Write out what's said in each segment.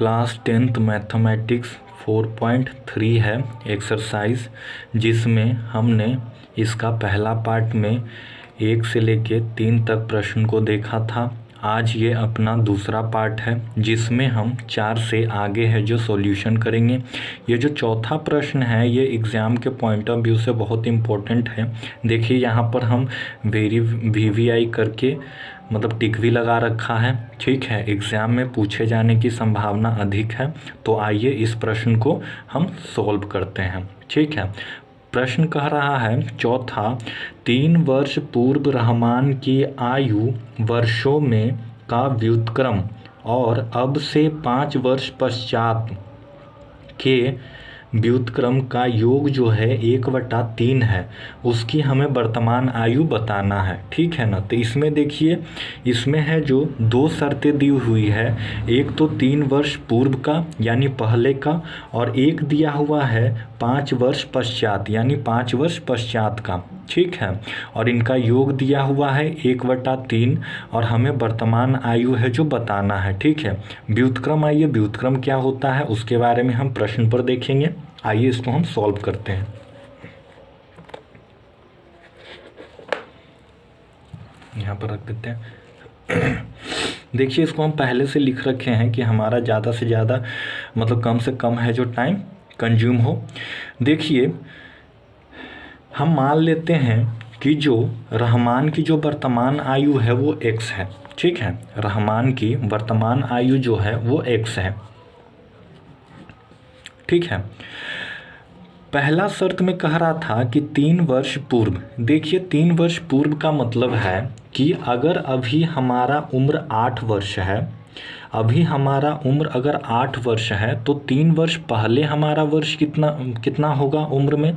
Class 10th mathematics 4.3 है exercise, जिसमें हमने इसका पहला पार्ट में 1 से लेके 3 तक प्रश्न को देखा था। आज ये अपना दूसरा पार्ट है जिसमें हम 4 से आगे है जो सॉल्यूशन करेंगे। ये जो चौथा प्रश्न है ये एग्ज़ाम के पॉइंट ऑफ व्यू से बहुत इम्पोर्टेंट है। देखिए यहाँ पर हम VVI करके मतलब टिक भी लगा रखा है, ठीक है। एग्ज़ाम में पूछे जाने की संभावना अधिक है। तो आइए इस प्रश्न को हम सॉल्व करते हैं, ठीक है। प्रश्न कह रहा है चौथा, 3 वर्ष पूर्व रहमान की आयु वर्षों में का व्युत्क्रम और अब से 5 वर्ष पश्चात के व्युत्क्रम का योग जो है 1/3 है, उसकी हमें वर्तमान आयु बताना है, ठीक है ना। तो इसमें देखिए, इसमें है जो 2 शर्तें दी हुई है। एक तो 3 वर्ष पूर्व का यानी पहले का, और एक दिया हुआ है 5 वर्ष पश्चात यानी 5 वर्ष पश्चात का, ठीक है। और इनका योग दिया हुआ है 1/3 और हमें वर्तमान आयु है जो बताना है, ठीक है। व्युत्क्रम, आइए व्युत्क्रम क्या होता है उसके बारे में हम प्रश्न पर देखेंगे। आइए इसको हम सॉल्व करते हैं। यहाँ पर रख देते हैं। देखिए इसको हम पहले से लिख रखे हैं कि हमारा ज़्यादा से ज़्यादा मतलब कम से कम है जो टाइम कंज्यूम हो। देखिए हम मान लेते हैं कि जो रहमान की जो वर्तमान आयु है वो x है, ठीक है। रहमान की वर्तमान आयु जो है वो x है, ठीक है। पहला शर्त में कह रहा था कि 3 वर्ष पूर्व। देखिए 3 वर्ष पूर्व का मतलब है कि अगर अभी हमारा उम्र 8 वर्ष है, अभी हमारा उम्र अगर 8 वर्ष है तो 3 वर्ष पहले हमारा वर्ष कितना होगा उम्र में,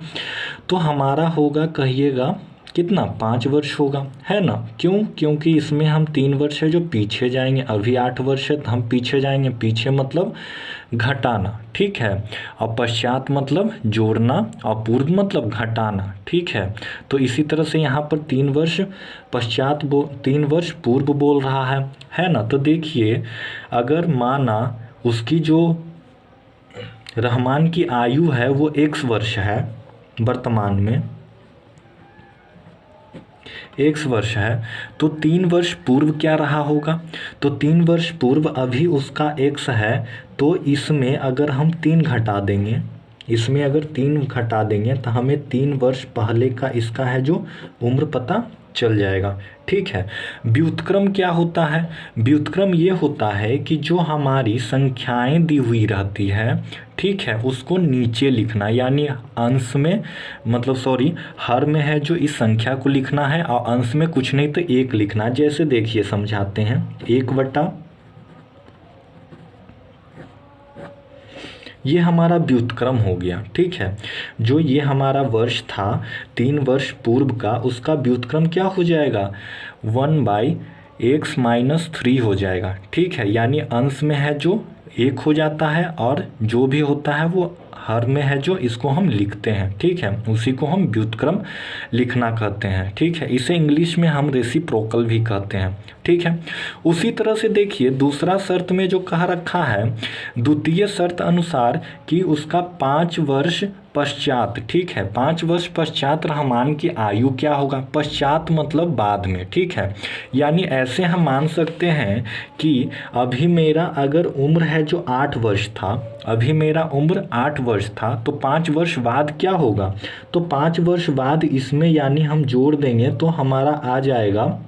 तो हमारा होगा कहिएगा कितना 5 वर्ष होगा, है ना। क्यों? क्योंकि इसमें हम 3 वर्ष है जो पीछे जाएंगे। अभी 8 वर्ष है तो हम पीछे जाएंगे, पीछे मतलब घटाना, ठीक है। और पश्चात मतलब जोड़ना और पूर्व मतलब घटाना, ठीक है। तो इसी तरह से यहाँ पर 3 वर्ष पश्चात 3 वर्ष पूर्व बोल रहा है ना। तो देखिए अगर माना उसकी जो रहमान की आयु है वो x वर्ष है, वर्तमान में x वर्ष है, तो 3 वर्ष पूर्व क्या रहा होगा, तो 3 वर्ष पूर्व अभी उसका x है, तो इसमें अगर हम 3 घटा देंगे, इसमें अगर 3 घटा देंगे तो हमें 3 वर्ष पहले का इसका है जो उम्र पता चल जाएगा, ठीक है। व्युत्क्रम क्या होता है? व्युत्क्रम ये होता है कि जो हमारी संख्याएं दी हुई रहती है, ठीक है, उसको नीचे लिखना, यानी अंश में मतलब हर में है जो इस संख्या को लिखना है और अंश में कुछ नहीं तो 1 लिखना। जैसे देखिए समझाते हैं, 1 ये हमारा व्युत्क्रम हो गया, ठीक है। जो ये हमारा वर्ष था 3 वर्ष पूर्व का, उसका व्युत्क्रम क्या हो जाएगा 1/x-3 हो जाएगा, ठीक है। यानी अंश में है जो 1 हो जाता है और जो भी होता है वो हर में है जो इसको हम लिखते हैं, ठीक है। उसी को हम व्युत्क्रम लिखना कहते हैं, ठीक है। इसे इंग्लिश में हम रेसिप्रोकल भी कहते हैं, ठीक है। उसी तरह से देखिए दूसरा शर्त में जो कहा रखा है, द्वितीय शर्त अनुसार कि उसका 5 वर्ष पश्चात, ठीक है, 5 वर्ष पश्चात रहमान की आयु क्या होगा, पश्चात मतलब बाद में, ठीक है। यानी ऐसे हम मान सकते हैं कि अभी मेरा अगर उम्र है जो 8 वर्ष था, अभी मेरा उम्र 8 वर्ष था, तो 5 वर्ष बाद क्या होगा, तो 5 वर्ष बाद इसमें यानी हम जोड़ देंगे तो हमारा आ जाएगा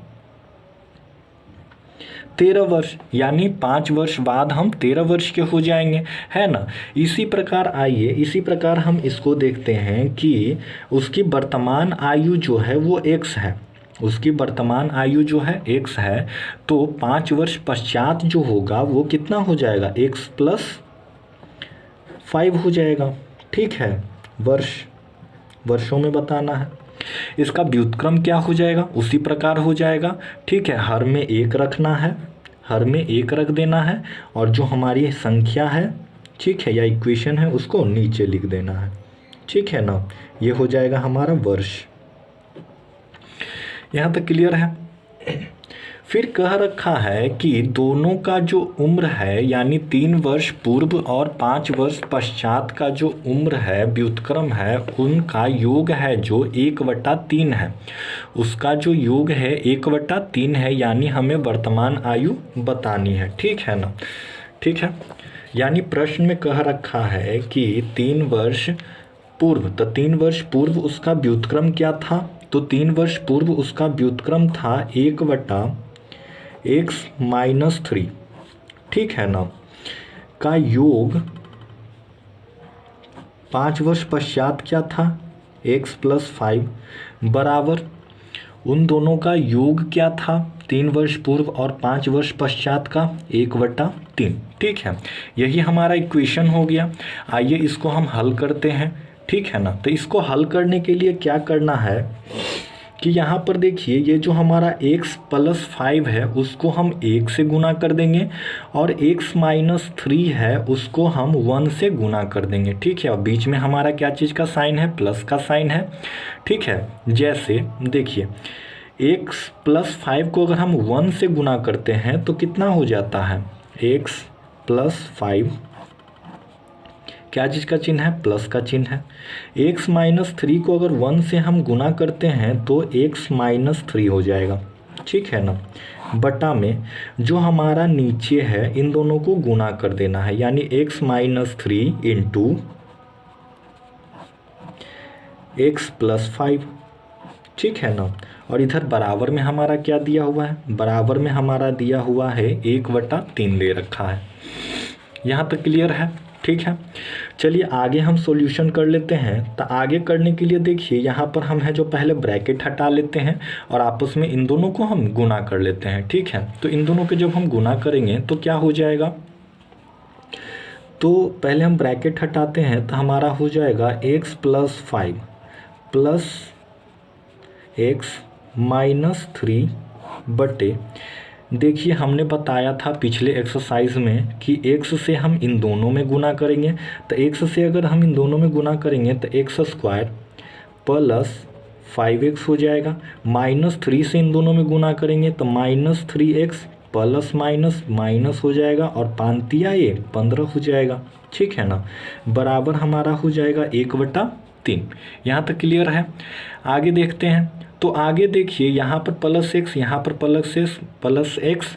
13 वर्ष, यानी 5 वर्ष बाद हम 13 वर्ष के हो जाएंगे, है ना। इसी प्रकार आइए इसी प्रकार हम इसको देखते हैं कि उसकी वर्तमान आयु जो है वो x है, उसकी वर्तमान आयु जो है x है, तो 5 वर्ष पश्चात जो होगा वो कितना हो जाएगा, x + 5 हो जाएगा, ठीक है। वर्षों में बताना है। इसका व्युत्क्रम क्या हो जाएगा, उसी प्रकार हो जाएगा, ठीक है। हर में 1 रखना है, हर में 1 रख देना है और जो हमारी संख्या है, ठीक है, या इक्वेशन है उसको नीचे लिख देना है, ठीक है ना। ये हो जाएगा हमारा वर्ष। यहाँ तक क्लियर है। फिर कह रखा है कि दोनों का जो उम्र है यानी 3 वर्ष पूर्व और 5 वर्ष पश्चात का जो उम्र है व्युत्क्रम है उनका योग है जो 1/3 है, उसका जो योग है 1/3 है, यानी हमें वर्तमान आयु बतानी है। ठीक है ना, ठीक है। यानी प्रश्न में कह रखा है कि 3 वर्ष पूर्व, तो 3 वर्ष पूर्व उसका व्युत्क्रम क्या था, तो 3 वर्ष पूर्व उसका व्युत्क्रम था 1/(x-3), ठीक है ना, का योग 5 वर्ष पश्चात क्या था x+5 बराबर उन दोनों का योग क्या था 3 वर्ष पूर्व और 5 वर्ष पश्चात का 1/3। ठीक है, यही हमारा इक्वेशन हो गया। आइए इसको हम हल करते हैं। ठीक है ना, तो इसको हल करने के लिए क्या करना है कि यहाँ पर देखिए ये जो हमारा x+5 है उसको हम 1 से गुना कर देंगे और x-3 है उसको हम 1 से गुना कर देंगे। ठीक है, और बीच में हमारा क्या चीज़ का साइन है, प्लस का साइन है। ठीक है, जैसे देखिए x+5 को अगर हम 1 से गुना करते हैं तो कितना हो जाता है, x+5 क्या चीज़ का चिन्ह है, प्लस का चिन्ह है। x-3 को अगर 1 से हम गुना करते हैं तो x-3 हो जाएगा। ठीक है ना, बटा में जो हमारा नीचे है इन दोनों को गुना कर देना है, यानी x-3 इंटू x+5। ठीक है ना, और इधर बराबर में हमारा क्या दिया हुआ है, बराबर में हमारा दिया हुआ है 1/3 दे रखा है। यहाँ तक क्लियर है। ठीक है, चलिए आगे हम सॉल्यूशन कर लेते हैं। तो आगे करने के लिए देखिए यहाँ पर हम है जो पहले ब्रैकेट हटा लेते हैं और आपस में इन दोनों को हम गुना कर लेते हैं। ठीक है, तो इन दोनों के जब हम गुना करेंगे तो क्या हो जाएगा, तो पहले हम ब्रैकेट हटाते हैं तो हमारा हो जाएगा x+5 प्लस x-3 बटे, देखिए हमने बताया था पिछले एक्सरसाइज में कि x से हम इन दोनों में गुना करेंगे, तो x से अगर हम इन दोनों में गुना करेंगे तो x² प्लस 5x हो जाएगा, -3 से इन दोनों में गुना करेंगे तो -3x प्लस माइनस माइनस हो जाएगा और 5×3 ये 15 हो जाएगा। ठीक है ना, बराबर हमारा हो जाएगा 1/3। यहाँ तक क्लियर है। आगे देखते हैं, तो आगे देखिए यहाँ पर +x, यहाँ पर +x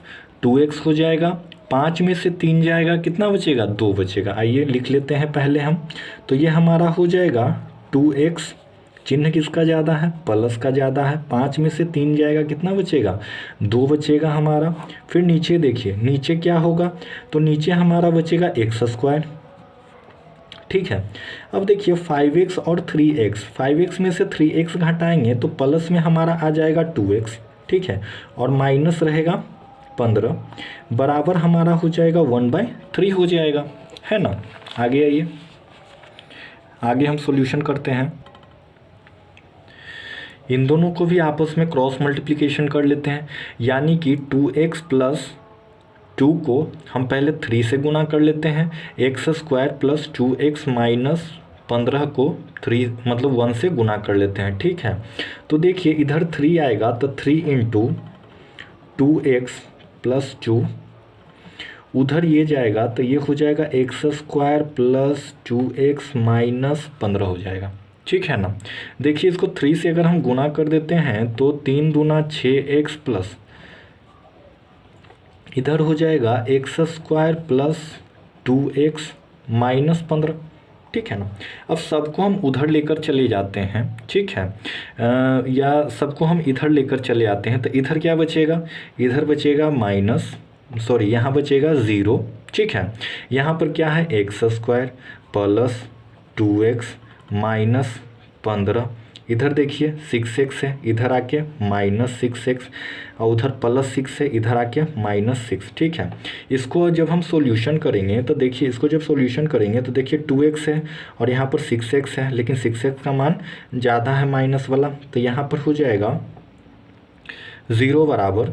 2x हो जाएगा, 5 में से 3 जाएगा, कितना बचेगा, 2 बचेगा। आइए लिख लेते हैं पहले हम, तो ये हमारा हो जाएगा 2x, चिन्ह किसका ज़्यादा है, प्लस का ज़्यादा है, 5 में से 3 जाएगा, कितना बचेगा, 2 बचेगा हमारा। फिर नीचे देखिए, नीचे क्या होगा, तो नीचे हमारा बचेगा x²। ठीक है, अब देखिए 5x और 3x, 5x में से 3x घटाएंगे तो प्लस में हमारा आ जाएगा 2x। ठीक है, और माइनस रहेगा 15, बराबर हमारा हो जाएगा 1/3 हो जाएगा, है ना। आगे आइए, आगे हम सॉल्यूशन करते हैं। इन दोनों को भी आपस में क्रॉस मल्टीप्लिकेशन कर लेते हैं, यानी कि 2x + 2 को हम पहले 3 से गुना कर लेते हैं, x² + 2x - 15 को 3 मतलब 1 से गुना कर लेते हैं। ठीक है, तो देखिए इधर 3 आएगा तो 3 × 2x + 2, उधर ये जाएगा तो ये हो जाएगा x² + 2x - 15 हो जाएगा। ठीक है ना, देखिए इसको 3 से अगर हम गुना कर देते हैं तो 3 दूना 6x प्लस इधर हो जाएगा x² + 2x - 15। ठीक है ना, अब सबको हम उधर लेकर चले जाते हैं। ठीक है, या सबको हम इधर लेकर चले आते हैं तो इधर क्या बचेगा, इधर बचेगा यहाँ बचेगा 0। ठीक है, यहाँ पर क्या है x² + 2x - 15, इधर देखिए 6x है, इधर आके -6x और उधर +6 है, इधर आके -6। ठीक है, इसको जब हम सॉल्यूशन करेंगे तो देखिए, इसको जब सॉल्यूशन करेंगे तो देखिए 2x है और यहाँ पर 6x है, लेकिन 6x का मान ज़्यादा है माइनस वाला, तो यहाँ पर हो जाएगा 0 बराबर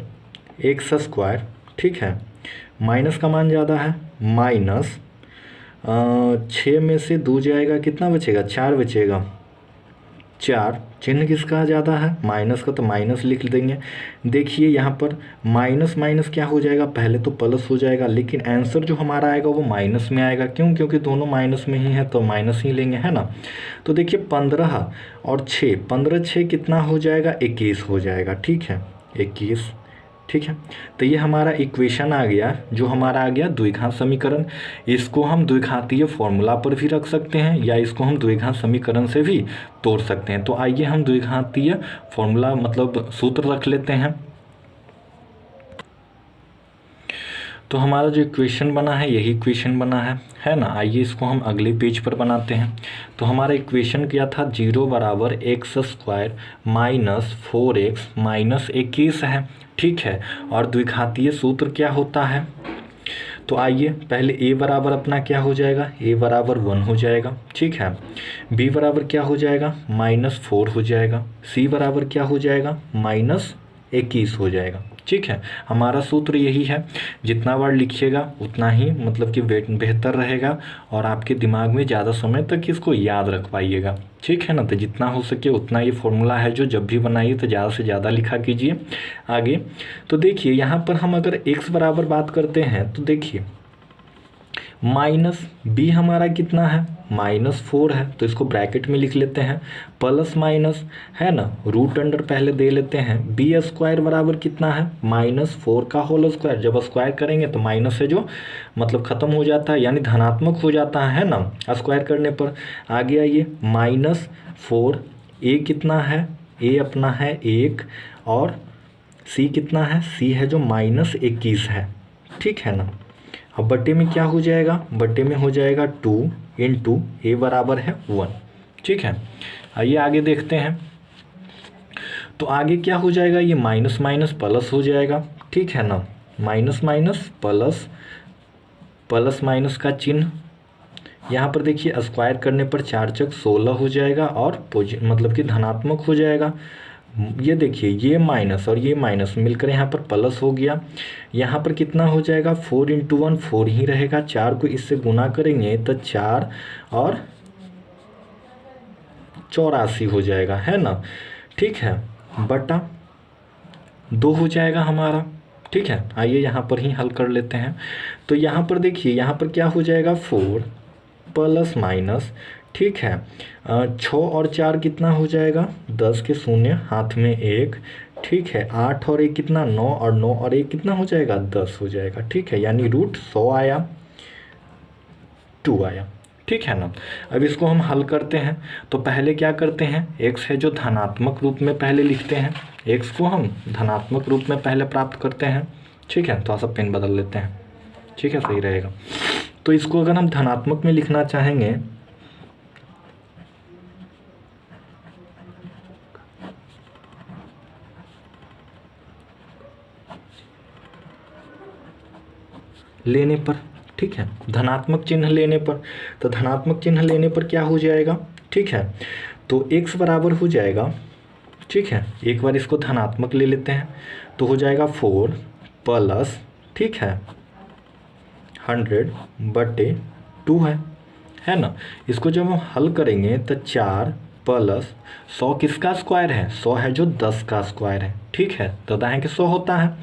x²। ठीक है, माइनस का मान ज़्यादा है, -6 में से 2 जाएगा, कितना बचेगा, 4 बचेगा, 4 चिन्ह किसका ज़्यादा है, माइनस का, तो माइनस लिख देंगे। देखिए यहाँ पर माइनस माइनस क्या हो जाएगा, पहले तो प्लस हो जाएगा, लेकिन आंसर जो हमारा आएगा वो माइनस में आएगा। क्यों, क्योंकि दोनों माइनस में ही है तो माइनस ही लेंगे, है ना। तो देखिए 15 और 6, 15 6 कितना हो जाएगा, 21 हो जाएगा। ठीक है, 21। ठीक है, तो ये हमारा इक्वेशन आ गया, जो हमारा आ गया द्विघात समीकरण। इसको हम द्विघातीय फॉर्मूला पर भी रख सकते हैं या इसको हम द्विघात समीकरण से भी तोड़ सकते हैं। तो आइए हम द्विघातीय फॉर्मूला मतलब सूत्र रख लेते हैं। तो हमारा जो इक्वेशन बना है यही इक्वेशन बना है ना। आइए इसको हम अगले पेज पर बनाते हैं। तो हमारा इक्वेशन क्या था, 0 बराबर x square minus 4x minus 21 है। ठीक है, और द्विघातीय सूत्र क्या होता है, तो आइए पहले a बराबर अपना क्या हो जाएगा, a बराबर 1 हो जाएगा। ठीक है, b बराबर क्या हो जाएगा, -4 हो जाएगा। c बराबर क्या हो जाएगा, -21 हो जाएगा। ठीक है, हमारा सूत्र यही है। जितना बार लिखिएगा उतना ही मतलब कि बेहतर रहेगा और आपके दिमाग में ज़्यादा समय तक इसको याद रख पाइएगा। ठीक है ना, तो जितना हो सके उतना ये फॉर्मूला है जो जब भी बनाइए तो ज़्यादा से ज़्यादा लिखा कीजिए आगे। तो देखिए यहाँ पर हम अगर x बराबर बात करते हैं तो देखिए माइनस b हमारा कितना है, -4 है, तो इसको ब्रैकेट में लिख लेते हैं, प्लस माइनस है ना, रूट अंडर पहले दे लेते हैं। बी स्क्वायर बराबर कितना है, -4 का होल स्क्वायर। जब स्क्वायर करेंगे तो माइनस से जो मतलब ख़त्म हो जाता है, यानी धनात्मक हो जाता है ना स्क्वायर करने पर। आगे आइए, -4, ए कितना है, ए अपना है 1, और सी कितना है, सी है जो -21 है। ठीक है ना, अब बट्टे में क्या हो जाएगा, बट्टे में हो जाएगा 2 इंटू ए बराबर है 1। ठीक है, आइए आगे देखते हैं। तो आगे क्या हो जाएगा, ये माइनस माइनस प्लस हो जाएगा। ठीक है ना, minus minus plus, plus minus का चिन्ह यहाँ पर देखिए स्क्वायर करने पर 4 चक 16 हो जाएगा और मतलब कि धनात्मक हो जाएगा। ये देखिए ये माइनस और ये माइनस मिलकर यहाँ पर प्लस हो गया। यहाँ पर कितना हो जाएगा, 4 इंटू 1 4 ही रहेगा। 4 को इससे गुना करेंगे तो 4 और 84 हो जाएगा, है ना। ठीक है, बटा 2 हो जाएगा हमारा। ठीक है, आइए यहाँ पर ही हल कर लेते हैं। तो यहाँ पर देखिए यहाँ पर क्या हो जाएगा, 4 प्लस माइनस, ठीक है, 6 और 4 कितना हो जाएगा, 10 के शून्य हाथ में 1। ठीक है, 8 और 1 कितना, 9, और 9 और 1 कितना हो जाएगा, 10 हो जाएगा। ठीक है, यानी रूट 100 आया, 2 आया। ठीक है ना। अब इसको हम हल करते हैं। तो पहले क्या करते हैं, x है जो धनात्मक रूप में पहले लिखते हैं, x को हम धनात्मक रूप में पहले प्राप्त करते हैं। ठीक है, थोड़ा सा पेन बदल लेते हैं। ठीक है, सही रहेगा। तो इसको अगर हम धनात्मक में लिखना चाहेंगे लेने पर, ठीक है, धनात्मक चिन्ह लेने पर, तो धनात्मक चिन्ह लेने पर क्या हो जाएगा, ठीक है, तो x बराबर हो जाएगा, ठीक है, एक बार इसको धनात्मक ले लेते हैं तो हो जाएगा 4 प्लस, ठीक है, 100 बटे 2 है ना। इसको जब हम हल करेंगे तो 4 प्लस 100 किसका स्क्वायर है, 100 है जो 10 का स्क्वायर है। ठीक है, तो दाएं कि 100 होता है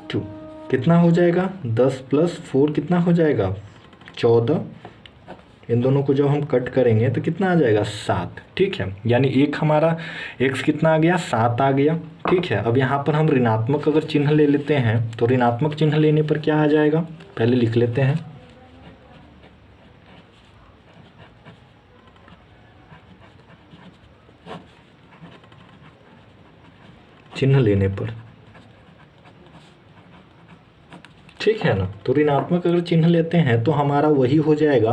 2, कितना हो जाएगा, 10 प्लस 4 कितना हो जाएगा 14। इन दोनों को जब हम कट करेंगे तो कितना आ जाएगा 7। ठीक है, यानी एक हमारा x कितना आ गया, 7 आ गया। ठीक है, अब यहाँ पर हम ऋणात्मक अगर चिन्ह ले लेते हैं तो ऋणात्मक चिन्ह लेने पर क्या आ जाएगा, पहले लिख लेते हैं। चिन्ह लेने पर, ठीक है ना, तो ऋणात्मक अगर चिन्ह लेते हैं तो हमारा वही हो जाएगा,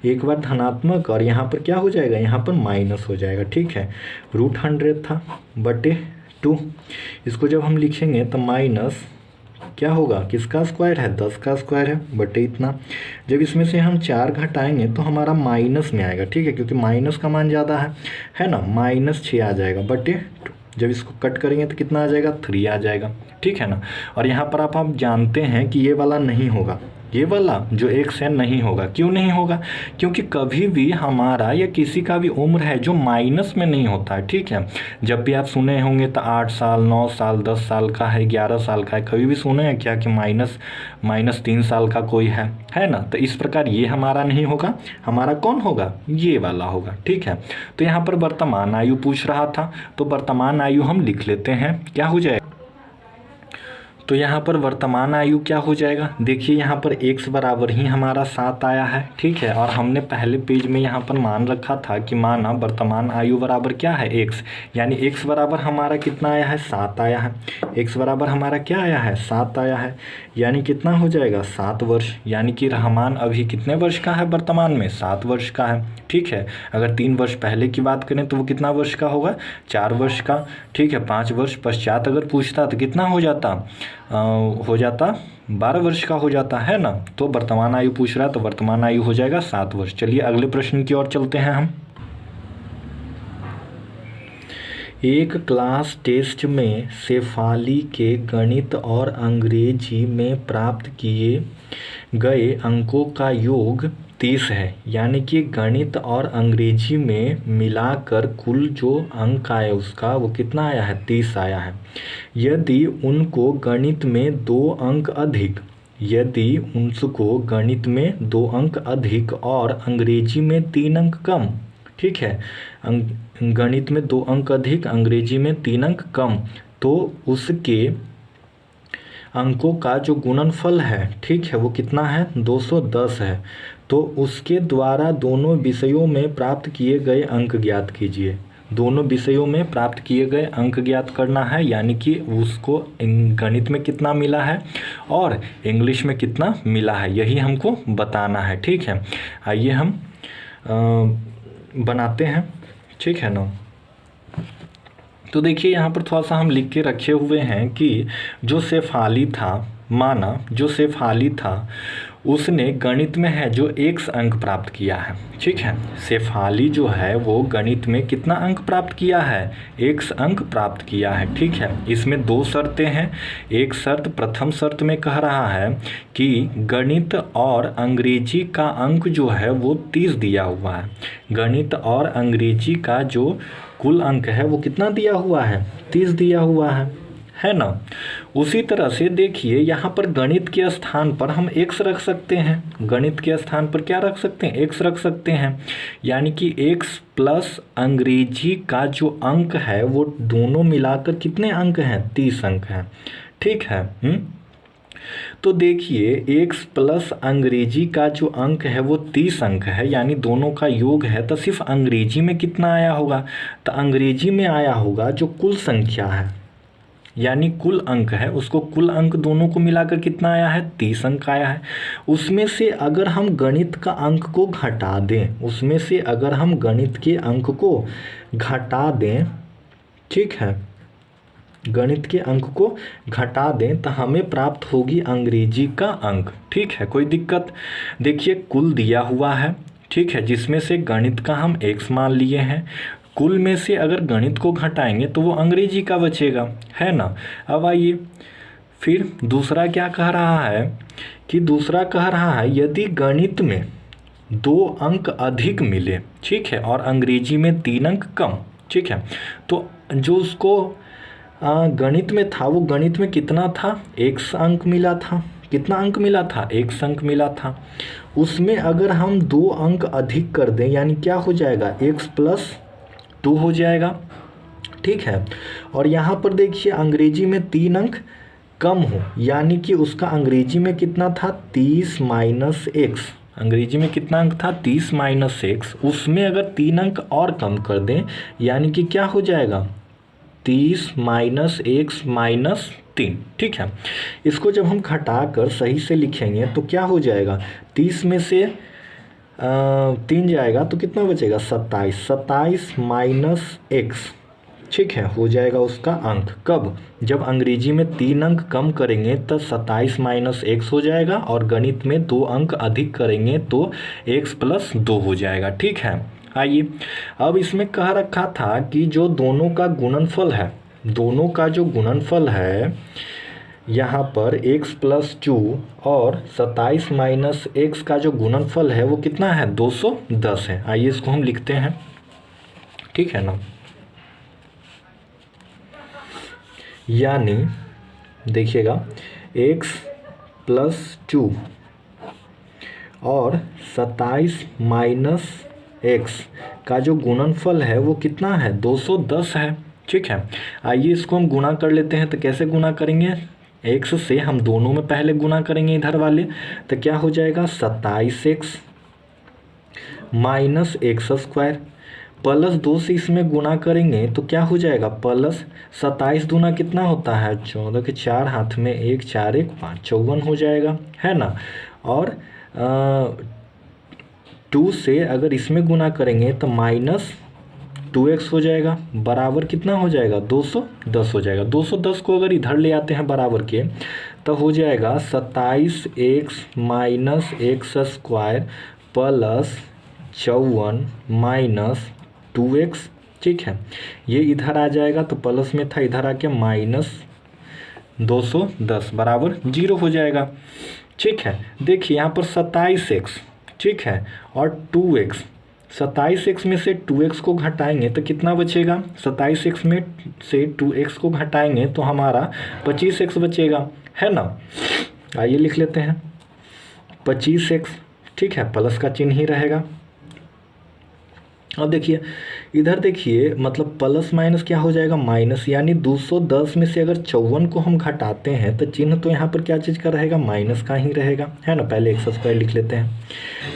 एक बार धनात्मक और यहाँ पर क्या हो जाएगा, यहाँ पर माइनस हो जाएगा। ठीक है, रूट 100 था बटे 2, इसको जब हम लिखेंगे तो माइनस क्या होगा, किसका स्क्वायर है, 10 का स्क्वायर है बटे इतना। जब इसमें से हम 4 घटाएंगे तो हमारा माइनस में आएगा। ठीक है, क्योंकि माइनस का मान ज़्यादा है ना, -6 आ जाएगा बटे 2। जब इसको कट करेंगे तो कितना आ जाएगा, 3 आ जाएगा। ठीक है ना, और यहाँ पर आप जानते हैं कि ये वाला नहीं होगा, ये वाला जो x है नहीं होगा। क्यों नहीं होगा? क्योंकि कभी भी हमारा या किसी का भी उम्र है जो माइनस में नहीं होता है, ठीक है। जब भी आप सुने होंगे तो 8 साल, 9 साल, 10 साल का है, 11 साल का है, कभी भी सुने हैं क्या कि माइनस 3 साल का कोई है ना। तो इस प्रकार ये हमारा नहीं होगा, हमारा कौन होगा? ये वाला होगा, ठीक है। तो यहाँ पर वर्तमान आयु पूछ रहा था, तो वर्तमान आयु हम लिख लेते हैं, क्या हो जाएगा? तो यहाँ पर वर्तमान आयु क्या हो जाएगा? देखिए यहाँ पर x बराबर ही हमारा 7 आया है, ठीक है। और हमने पहले पेज में यहाँ पर मान रखा था कि माना वर्तमान आयु बराबर क्या है? x, यानी x बराबर हमारा कितना आया है? 7 आया है। x बराबर हमारा क्या आया है? 7 आया है, यानी कितना हो जाएगा? 7 वर्ष। यानी कि रहमान अभी कितने वर्ष का है? वर्तमान में 7 वर्ष का है, ठीक है। अगर 3 वर्ष पहले की बात करें तो वो कितना वर्ष का होगा? 4 वर्ष का, ठीक है। 5 वर्ष पश्चात अगर पूछता तो कितना हो जाता? 12 वर्ष का हो जाता है ना। तो वर्तमान आयु पूछ रहा है तो वर्तमान आयु हो जाएगा 7 वर्ष। चलिए अगले प्रश्न की ओर चलते हैं हम। एक क्लास टेस्ट में शेफाली के गणित और अंग्रेजी में प्राप्त किए गए अंकों का योग 30 है, यानी कि गणित और अंग्रेजी में मिलाकर कुल जो अंक आया उसका वो कितना आया है? 30 आया है। यदि उनको गणित में 2 अंक अधिक और अंग्रेजी में 3 अंक कम, ठीक है, गणित में 2 अंक अधिक, अंग्रेजी में 3 अंक कम, तो उसके अंकों का जो गुणनफल है, ठीक है, वो कितना है? 210 है। तो उसके द्वारा दोनों विषयों में प्राप्त किए गए अंक ज्ञात कीजिए। दोनों विषयों में प्राप्त किए गए अंक ज्ञात करना है, यानी कि उसको गणित में कितना मिला है और इंग्लिश में कितना मिला है, यही हमको बताना है, ठीक है। आइए हम बनाते हैं, ठीक है ना। तो देखिए यहाँ पर थोड़ा सा हम लिख के रखे हुए हैं कि जो शेफाली था, माना जो शेफाली था उसने गणित में है जो x अंक प्राप्त किया है, ठीक है। शेफाली जो है वो गणित में कितना अंक प्राप्त किया है? x अंक प्राप्त किया है, ठीक है। इसमें 2 शर्तें हैं। एक शर्त, प्रथम शर्त में कह रहा है कि गणित और अंग्रेजी का अंक जो है वो 30 दिया हुआ है। गणित और अंग्रेजी का जो कुल अंक है वो कितना दिया हुआ है? 30 दिया हुआ है ना। उसी तरह से देखिए यहाँ पर गणित के स्थान पर हम x रख सकते हैं। गणित के स्थान पर क्या रख सकते हैं? x रख सकते हैं, यानी कि x प्लस अंग्रेजी का जो अंक है वो दोनों मिलाकर कितने अंक हैं? 30 अंक हैं, ठीक है। तो देखिए x प्लस अंग्रेजी का जो अंक है वो 30 अंक है, यानी दोनों का योग है। तो सिर्फ अंग्रेजी में कितना आया होगा? तो अंग्रेजी में आया होगा जो कुल संख्या है, यानी कुल अंक है, उसको कुल अंक दोनों को मिलाकर कितना आया है? 30 अंक आया है। उसमें से अगर हम गणित का अंक को घटा दें, उसमें से अगर हम गणित के अंक को घटा दें, ठीक है, गणित के अंक को घटा दें तो हमें प्राप्त होगी अंग्रेजी का अंक, ठीक है, कोई दिक्कत? देखिए कुल दिया हुआ है, ठीक है, जिसमें से गणित का हम x मान लिए हैं। कुल में से अगर गणित को घटाएंगे तो वो अंग्रेजी का बचेगा, है ना। अब आइए फिर दूसरा क्या कह रहा है कि दूसरा कह रहा है यदि गणित में 2 अंक अधिक मिले, ठीक है, और अंग्रेजी में 3 अंक कम, ठीक है, तो जो उसको गणित में था वो गणित में कितना था? x अंक मिला था। कितना अंक मिला था? x अंक मिला था। उसमें अगर हम 2 अंक अधिक कर दें, यानी क्या हो जाएगा? x प्लस 2 हो जाएगा, ठीक है। और यहाँ पर देखिए अंग्रेजी में 3 अंक कम हो, यानी कि उसका अंग्रेजी में कितना था? 30 माइनस x। अंग्रेजी में कितना अंक था? 30 माइनस x। उसमें अगर 3 अंक और कम कर दें, यानी कि क्या हो जाएगा? 30 माइनस x माइनस 3, ठीक है। इसको जब हम घटा कर सही से लिखेंगे तो क्या हो जाएगा? 30 में से 3 जाएगा तो कितना बचेगा? 27। 27 माइनस x, ठीक है, हो जाएगा उसका अंक। कब? जब अंग्रेजी में 3 अंक कम करेंगे तो 27 माइनस x हो जाएगा, और गणित में 2 अंक अधिक करेंगे तो x प्लस 2 हो जाएगा, ठीक है। आइए अब इसमें कह रखा था कि जो दोनों का गुणनफल है, दोनों का जो गुणनफल है, यहाँ पर x प्लस 2 और 27 माइनस एक्स का जो गुणनफल है वो कितना है, 210 है। आइए इसको हम लिखते हैं, ठीक है ना। यानी देखिएगा x प्लस 2 और 27 माइनस एक्स का जो गुणनफल है वो कितना है, 210 है, ठीक है। आइए इसको हम गुणा कर लेते हैं। तो कैसे गुणा करेंगे, x से हम दोनों में पहले गुणा करेंगे इधर वाले, तो क्या हो जाएगा 27x minus x square plus 2 से इसमें गुणा करेंगे तो क्या हो जाएगा प्लस 27 दूना कितना होता है 14 के 4 हाथ में 1 4 1 5 54 हो जाएगा, है ना। और 2 से अगर इसमें गुणा करेंगे तो माइनस 2x हो जाएगा, बराबर कितना हो जाएगा 210 हो जाएगा। 210 को अगर इधर ले आते हैं बराबर के तो हो जाएगा 27x minus x square plus 54 minus 2x, ठीक है। ये इधर आ जाएगा तो प्लस में था, इधर आके माइनस 210 बराबर 0 हो जाएगा, ठीक है। देखिए यहाँ पर 27x, ठीक है, और 2x, 27x में से 2x को घटाएंगे तो कितना बचेगा, 27x में से 2x को घटाएंगे तो हमारा 25x बचेगा, है ना। आइए लिख लेते हैं 25x, ठीक है, प्लस का चिन्ह ही रहेगा। अब देखिए इधर देखिए मतलब प्लस माइनस क्या हो जाएगा माइनस, यानी 210 में से अगर 54 को हम घटाते हैं तो चिन्ह तो यहाँ पर क्या चीज़ का रहेगा, माइनस का ही रहेगा, है ना। पहले एक्स स्क्वायर लिख लेते हैं,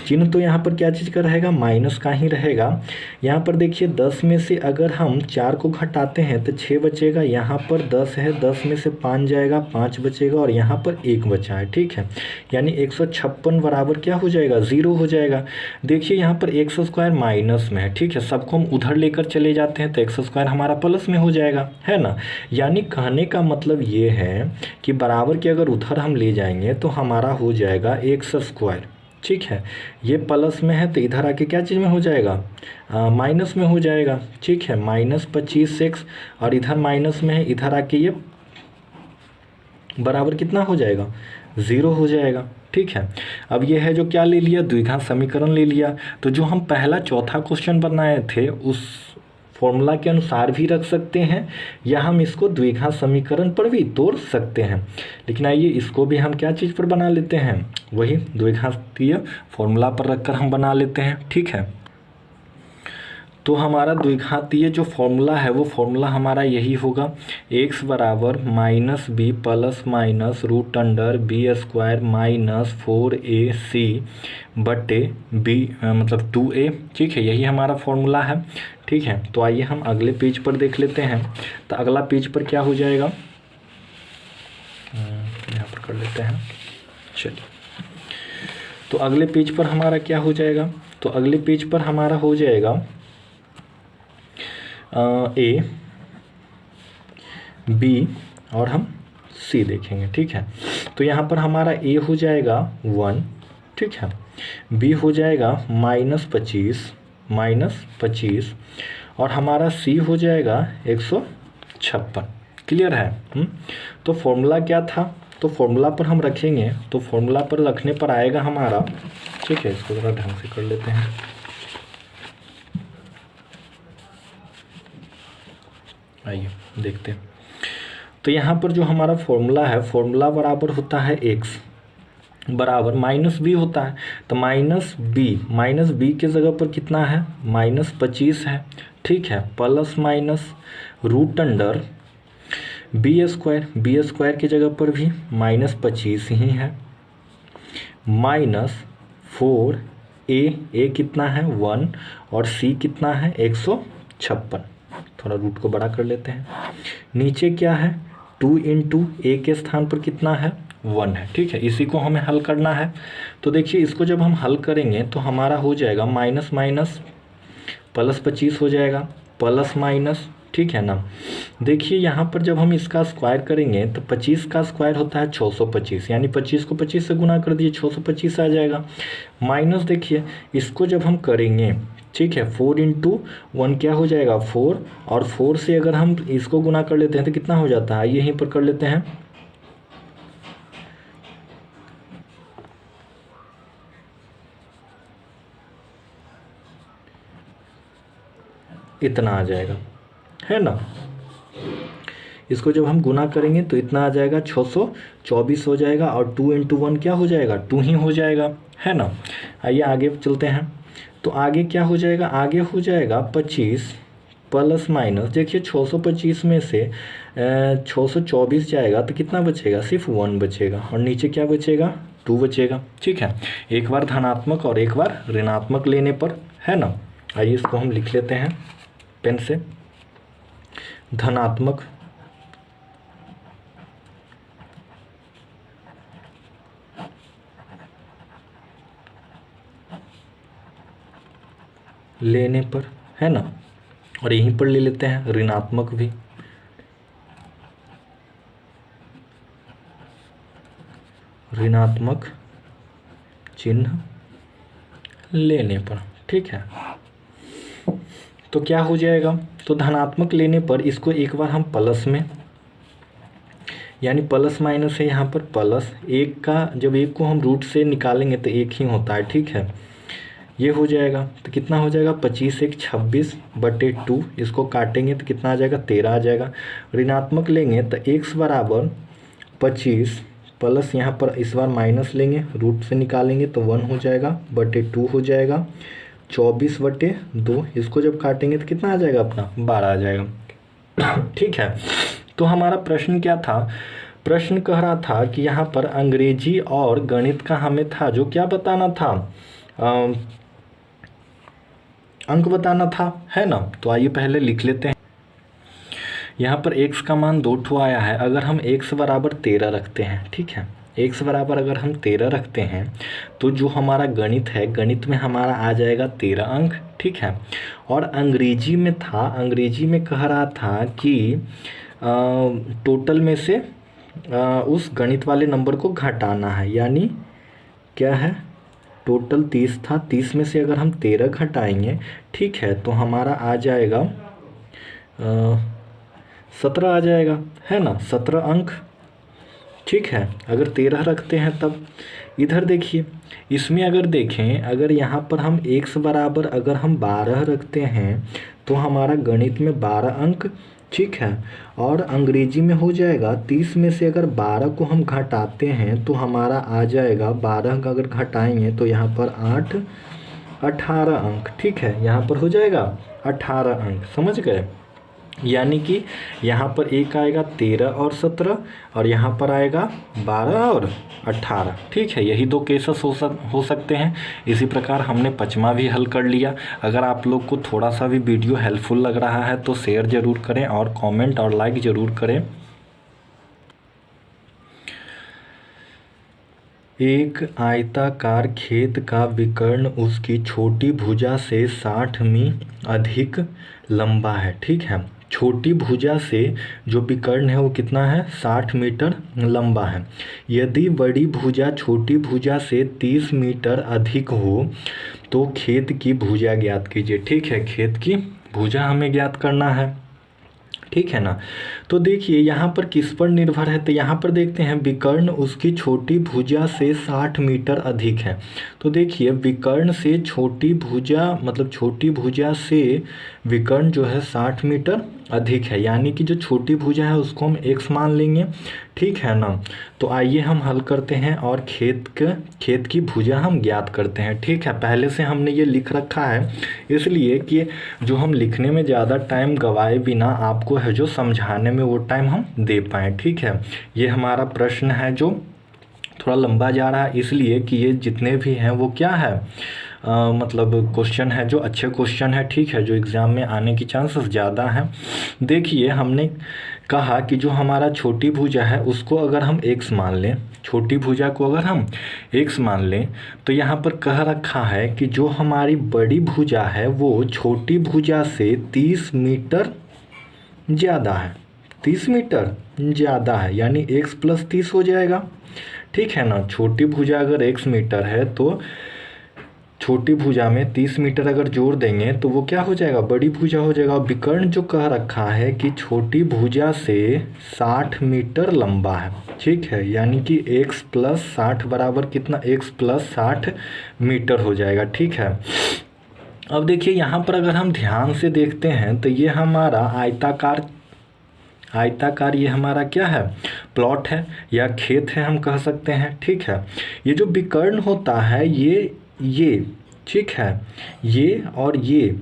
चिन्ह तो यहाँ पर क्या चीज़ का रहेगा, माइनस का ही रहेगा। यहाँ पर देखिए 10 में से अगर हम 4 को घटाते हैं तो 6 बचेगा, यहाँ पर 10 है, 10 में से 5 जाएगा 5 बचेगा और यहाँ पर 1 बचा है, ठीक है। यानी 156 बराबर क्या हो जाएगा 0 हो जाएगा। देखिए यहाँ पर एक्स स्क्वायर माइनस में है, ठीक है, सबको हम उधर लेकर चले जाते हैं तो एक्स स्क्वायर हमारा प्लस में हो जाएगा, है ना। यानी कहने का मतलब ये है कि बराबर के अगर उधर हम ले जाएंगे तो हमारा हो जाएगा एक्स स्क्वायर, ठीक है। ये प्लस में है तो इधर आके क्या चीज़ में हो जाएगा, माइनस में हो जाएगा, ठीक है, माइनस 25x, और इधर माइनस में है, इधर आके ये बराबर कितना हो जाएगा 0 हो जाएगा, ठीक है। अब ये है जो क्या ले लिया, द्विघात समीकरण ले लिया। तो जो हम पहला चौथा क्वेश्चन बनाए थे उस फॉर्मूला के अनुसार भी रख सकते हैं या हम इसको द्विघात समीकरण पर भी तोड़ सकते हैं। लेकिन आइए इसको भी हम क्या चीज़ पर बना लेते हैं, वही द्विघातीय फॉर्मूला पर रखकर हम बना लेते हैं, ठीक है। तो हमारा द्विघातीय जो फॉर्मूला है वो फॉर्मूला हमारा यही होगा, x बराबर minus B plus minus root under B square minus 4ac बटे बी मतलब 2a, ठीक है, यही हमारा फॉर्मूला है, ठीक है। तो आइए हम अगले पेज पर देख लेते हैं। तो अगला पेज पर क्या हो जाएगा, यहाँ पर कर लेते हैं, चलिए। तो अगले पेज पर हमारा क्या हो जाएगा, तो अगले पेज पर हमारा हो जाएगा ए बी और हम सी देखेंगे, ठीक है। तो यहाँ पर हमारा ए हो जाएगा 1, ठीक है, बी हो जाएगा -25 और हमारा सी हो जाएगा 156, क्लियर है। तो फॉर्मूला क्या था, तो फॉर्मूला पर हम रखेंगे, तो फॉर्मूला पर रखने पर आएगा हमारा, ठीक है, इसको ज़रा ढंग से कर लेते हैं। आइए देखते हैं। तो यहाँ पर जो हमारा फॉर्मूला है, फॉर्मूला बराबर होता है x बराबर माइनस बी होता है, तो माइनस बी के जगह पर कितना है -25 है, ठीक है, plus minus root under B square के जगह पर भी -25 ही है, -4a कितना है 1 और c कितना है 156, थोड़ा रूट को बड़ा कर लेते हैं। नीचे क्या है 2 इंटू ए के स्थान पर कितना है 1 है, ठीक है, इसी को हमें हल करना है। तो देखिए इसको जब हम हल करेंगे तो हमारा हो जाएगा माइनस माइनस प्लस 25 हो जाएगा, प्लस माइनस, ठीक है ना। देखिए यहाँ पर जब हम इसका स्क्वायर करेंगे तो 25 का स्क्वायर होता है 625, यानी 25 को 25 से गुना कर दिए 625 आ जाएगा। माइनस देखिए इसको जब हम करेंगे, ठीक है, 4 इंटू 1 क्या हो जाएगा 4, और 4 से अगर हम इसको गुना कर लेते हैं तो कितना हो जाता है, यहीं पर कर लेते हैं इतना आ जाएगा, है ना। इसको जब हम गुना करेंगे तो इतना आ जाएगा, 624 हो जाएगा, और 2 × 1 क्या हो जाएगा, 2 ही हो जाएगा, है ना। आइए आगे चलते हैं। तो आगे क्या हो जाएगा, आगे हो जाएगा 25 प्लस माइनस, देखिए 625 में से 624 जाएगा तो कितना बचेगा, सिर्फ 1 बचेगा, और नीचे क्या बचेगा, 2 बचेगा। ठीक है, एक बार धनात्मक और एक बार ऋणात्मक लेने पर, है ना। आइए इसको हम लिख लेते हैं पेन से। धनात्मक लेने पर, है ना, और यहीं पर ले लेते हैं ऋणात्मक भी। ऋणात्मक चिन्ह लेने पर, ठीक है। तो क्या हो जाएगा, तो धनात्मक लेने पर इसको एक बार हम प्लस में, यानी प्लस माइनस है यहाँ पर प्लस, एक का जब एक को हम रूट से निकालेंगे तो एक ही होता है, ठीक है। ये हो जाएगा तो कितना हो जाएगा, 25 × 26/2, इसको काटेंगे तो कितना आ जाएगा, 13 आ जाएगा। ऋणात्मक लेंगे तो x बराबर 25 प्लस यहाँ पर इस बार माइनस लेंगे, रूट से निकालेंगे तो 1 हो जाएगा, /2 हो जाएगा, 24/2, इसको जब काटेंगे तो कितना आ जाएगा अपना, 12 आ जाएगा। ठीक है, तो हमारा प्रश्न क्या था, प्रश्न कह रहा था कि यहाँ पर अंग्रेजी और गणित का हमें था जो क्या बताना था, अंक बताना था, है ना। तो आइए पहले लिख लेते हैं। यहाँ पर x का मान 2 आया है, अगर हम x बराबर 13 रखते हैं, ठीक है, x बराबर अगर हम 13 रखते हैं तो जो हमारा गणित है, गणित में हमारा आ जाएगा 13 अंक, ठीक है। और अंग्रेजी में था, अंग्रेजी में कह रहा था कि टोटल में से उस गणित वाले नंबर को घटाना है, यानी क्या है, टोटल 30 था, 30 में से अगर हम 13 घटाएंगे, ठीक है, तो हमारा आ जाएगा 17 आ जाएगा, है ना, 17 अंक, ठीक है। अगर 13 रखते हैं तब इधर देखिए, इसमें अगर देखें, अगर यहाँ पर हम x बराबर अगर हम 12 रखते हैं तो हमारा गणित में 12 अंक, ठीक है। और अंग्रेजी में हो जाएगा 30 में से अगर 12 को हम घटाते हैं तो हमारा आ जाएगा, 12 का अगर घटाएंगे तो यहाँ पर 8 18 अंक, ठीक है, यहाँ पर हो जाएगा 18 अंक, समझ गए। यानी कि यहाँ पर एक आएगा 13 और 17, और यहाँ पर आएगा 12 और 18, ठीक है। यही दो केसेस हो सकते हैं। इसी प्रकार हमने 5वां भी हल कर लिया। अगर आप लोग को थोड़ा सा भी वीडियो हेल्पफुल लग रहा है तो शेयर ज़रूर करें और कमेंट और लाइक ज़रूर करें। एक आयताकार खेत का विकर्ण उसकी छोटी भुजा से 60 मी अधिक लंबा है, ठीक है। छोटी भुजा से जो विकर्ण है वो कितना है, 60 मीटर लंबा है। यदि बड़ी भुजा छोटी भुजा से 30 मीटर अधिक हो तो खेत की भुजा ज्ञात कीजिए, ठीक है। खेत की भुजा हमें ज्ञात करना है, ठीक है ना। तो देखिए यहाँ पर किस पर निर्भर है, तो यहाँ पर देखते हैं विकर्ण उसकी छोटी भुजा से 60 मीटर अधिक है। तो देखिए विकर्ण से छोटी भुजा, मतलब छोटी भुजा से विकर्ण जो है 60 मीटर अधिक है, यानी कि जो छोटी भुजा है उसको हम x मान लेंगे, ठीक है ना। तो आइए हम हल करते हैं और खेत की भुजा हम ज्ञात करते हैं, ठीक है। पहले से हमने ये लिख रखा है इसलिए कि जो हम लिखने में ज़्यादा टाइम गवाए बिना आपको है जो समझाने में वो टाइम हम दे पाएँ, ठीक है। ये हमारा प्रश्न है जो थोड़ा लंबा जा रहा है, इसलिए कि ये जितने भी हैं वो क्या है, मतलब क्वेश्चन है जो अच्छे क्वेश्चन है, ठीक है, जो एग्ज़ाम में आने की चांसेस ज़्यादा हैं। देखिए हमने कहा कि जो हमारा छोटी भुजा है उसको अगर हम x मान लें, छोटी भुजा को अगर हम x मान लें, तो यहाँ पर कह रखा है कि जो हमारी बड़ी भुजा है वो छोटी भुजा से 30 मीटर ज़्यादा है, 30 मीटर ज़्यादा है, यानी x + 30 हो जाएगा, ठीक है ना। छोटी भुजा अगर x मीटर है तो छोटी भुजा में 30 मीटर अगर जोड़ देंगे तो वो क्या हो जाएगा, बड़ी भुजा हो जाएगा। विकर्ण जो कह रखा है कि छोटी भुजा से 60 मीटर लंबा है, ठीक है, यानी कि x + 60 बराबर कितना, x + 60 मीटर हो जाएगा, ठीक है। अब देखिए यहाँ पर अगर हम ध्यान से देखते हैं तो ये हमारा आयताकार ये हमारा क्या है, प्लॉट है या खेत है हम कह सकते हैं, ठीक है। ये जो विकर्ण होता है ये ठीक है, ये और ये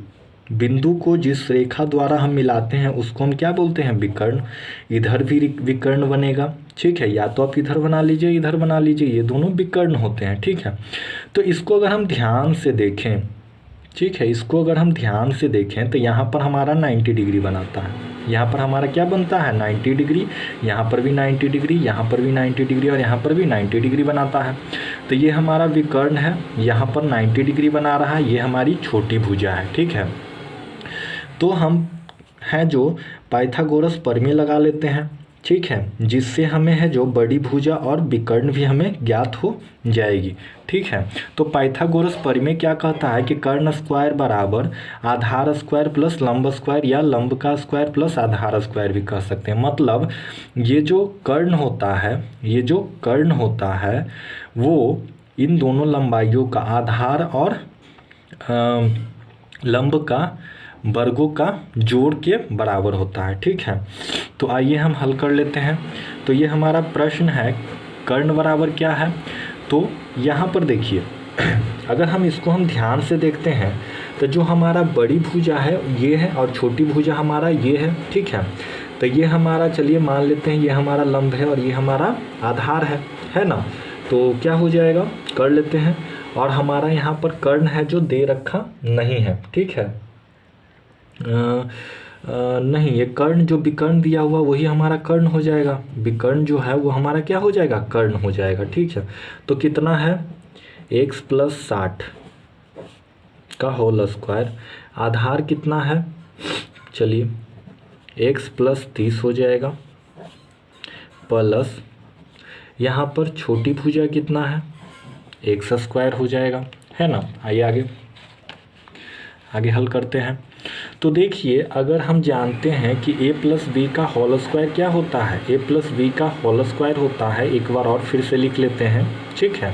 बिंदु को जिस रेखा द्वारा हम मिलाते हैं उसको हम क्या बोलते हैं, विकर्ण। इधर भी विकर्ण बनेगा, ठीक है, या तो आप इधर बना लीजिए इधर बना लीजिए, ये दोनों विकर्ण होते हैं, ठीक है। तो इसको अगर हम ध्यान से देखें, ठीक है, इसको अगर हम ध्यान से देखें तो यहाँ पर हमारा 90 डिग्री बनाता है, यहाँ पर हमारा क्या बनता है 90 डिग्री, यहाँ पर भी 90 डिग्री, यहाँ पर भी 90 डिग्री और यहाँ पर भी 90 डिग्री बनाता है। तो ये हमारा विकर्ण है, यहाँ पर 90 डिग्री बना रहा है, ये हमारी छोटी भुजा है, ठीक है। तो हम हैं जो पाइथागोरस प्रमेय लगा लेते हैं, ठीक है, जिससे हमें है जो बड़ी भुजा और विकर्ण भी हमें ज्ञात हो जाएगी, ठीक है। तो पाइथागोरस प्रमेय क्या कहता है कि कर्ण स्क्वायर बराबर आधार स्क्वायर प्लस लंब स्क्वायर या लंब का स्क्वायर प्लस आधार स्क्वायर भी कह सकते हैं। मतलब ये जो कर्ण होता है वो इन दोनों लंबाइयों का आधार और लंब का वर्गों का जोड़ के बराबर होता है, ठीक है। तो आइए हम हल कर लेते हैं। तो ये हमारा प्रश्न है कर्ण बराबर क्या है। तो यहाँ पर देखिए अगर हम इसको हम ध्यान से देखते हैं तो जो हमारा बड़ी भुजा है ये है और छोटी भुजा हमारा ये है, ठीक है। तो ये हमारा, चलिए मान लेते हैं ये हमारा लंब है और ये हमारा आधार है ना। तो क्या हो जाएगा, कर लेते हैं। और हमारा यहाँ पर कर्ण है जो दे रखा नहीं है, ठीक है। नहीं, ये कर्ण जो विकर्ण दिया हुआ वही हमारा कर्ण हो जाएगा, विकर्ण जो है वो हमारा क्या हो जाएगा, कर्ण हो जाएगा, ठीक है। तो कितना है x + 60 का होल स्क्वायर, आधार कितना है, चलिए x + 30 हो जाएगा, प्लस यहाँ पर छोटी भुजा कितना है x² हो जाएगा, है ना। आइए आगे हल करते हैं। तो देखिए अगर हम जानते हैं कि a + b का होल स्क्वायर क्या होता है, a + b का होल स्क्वायर होता है, एक बार और फिर से लिख लेते हैं, ठीक है,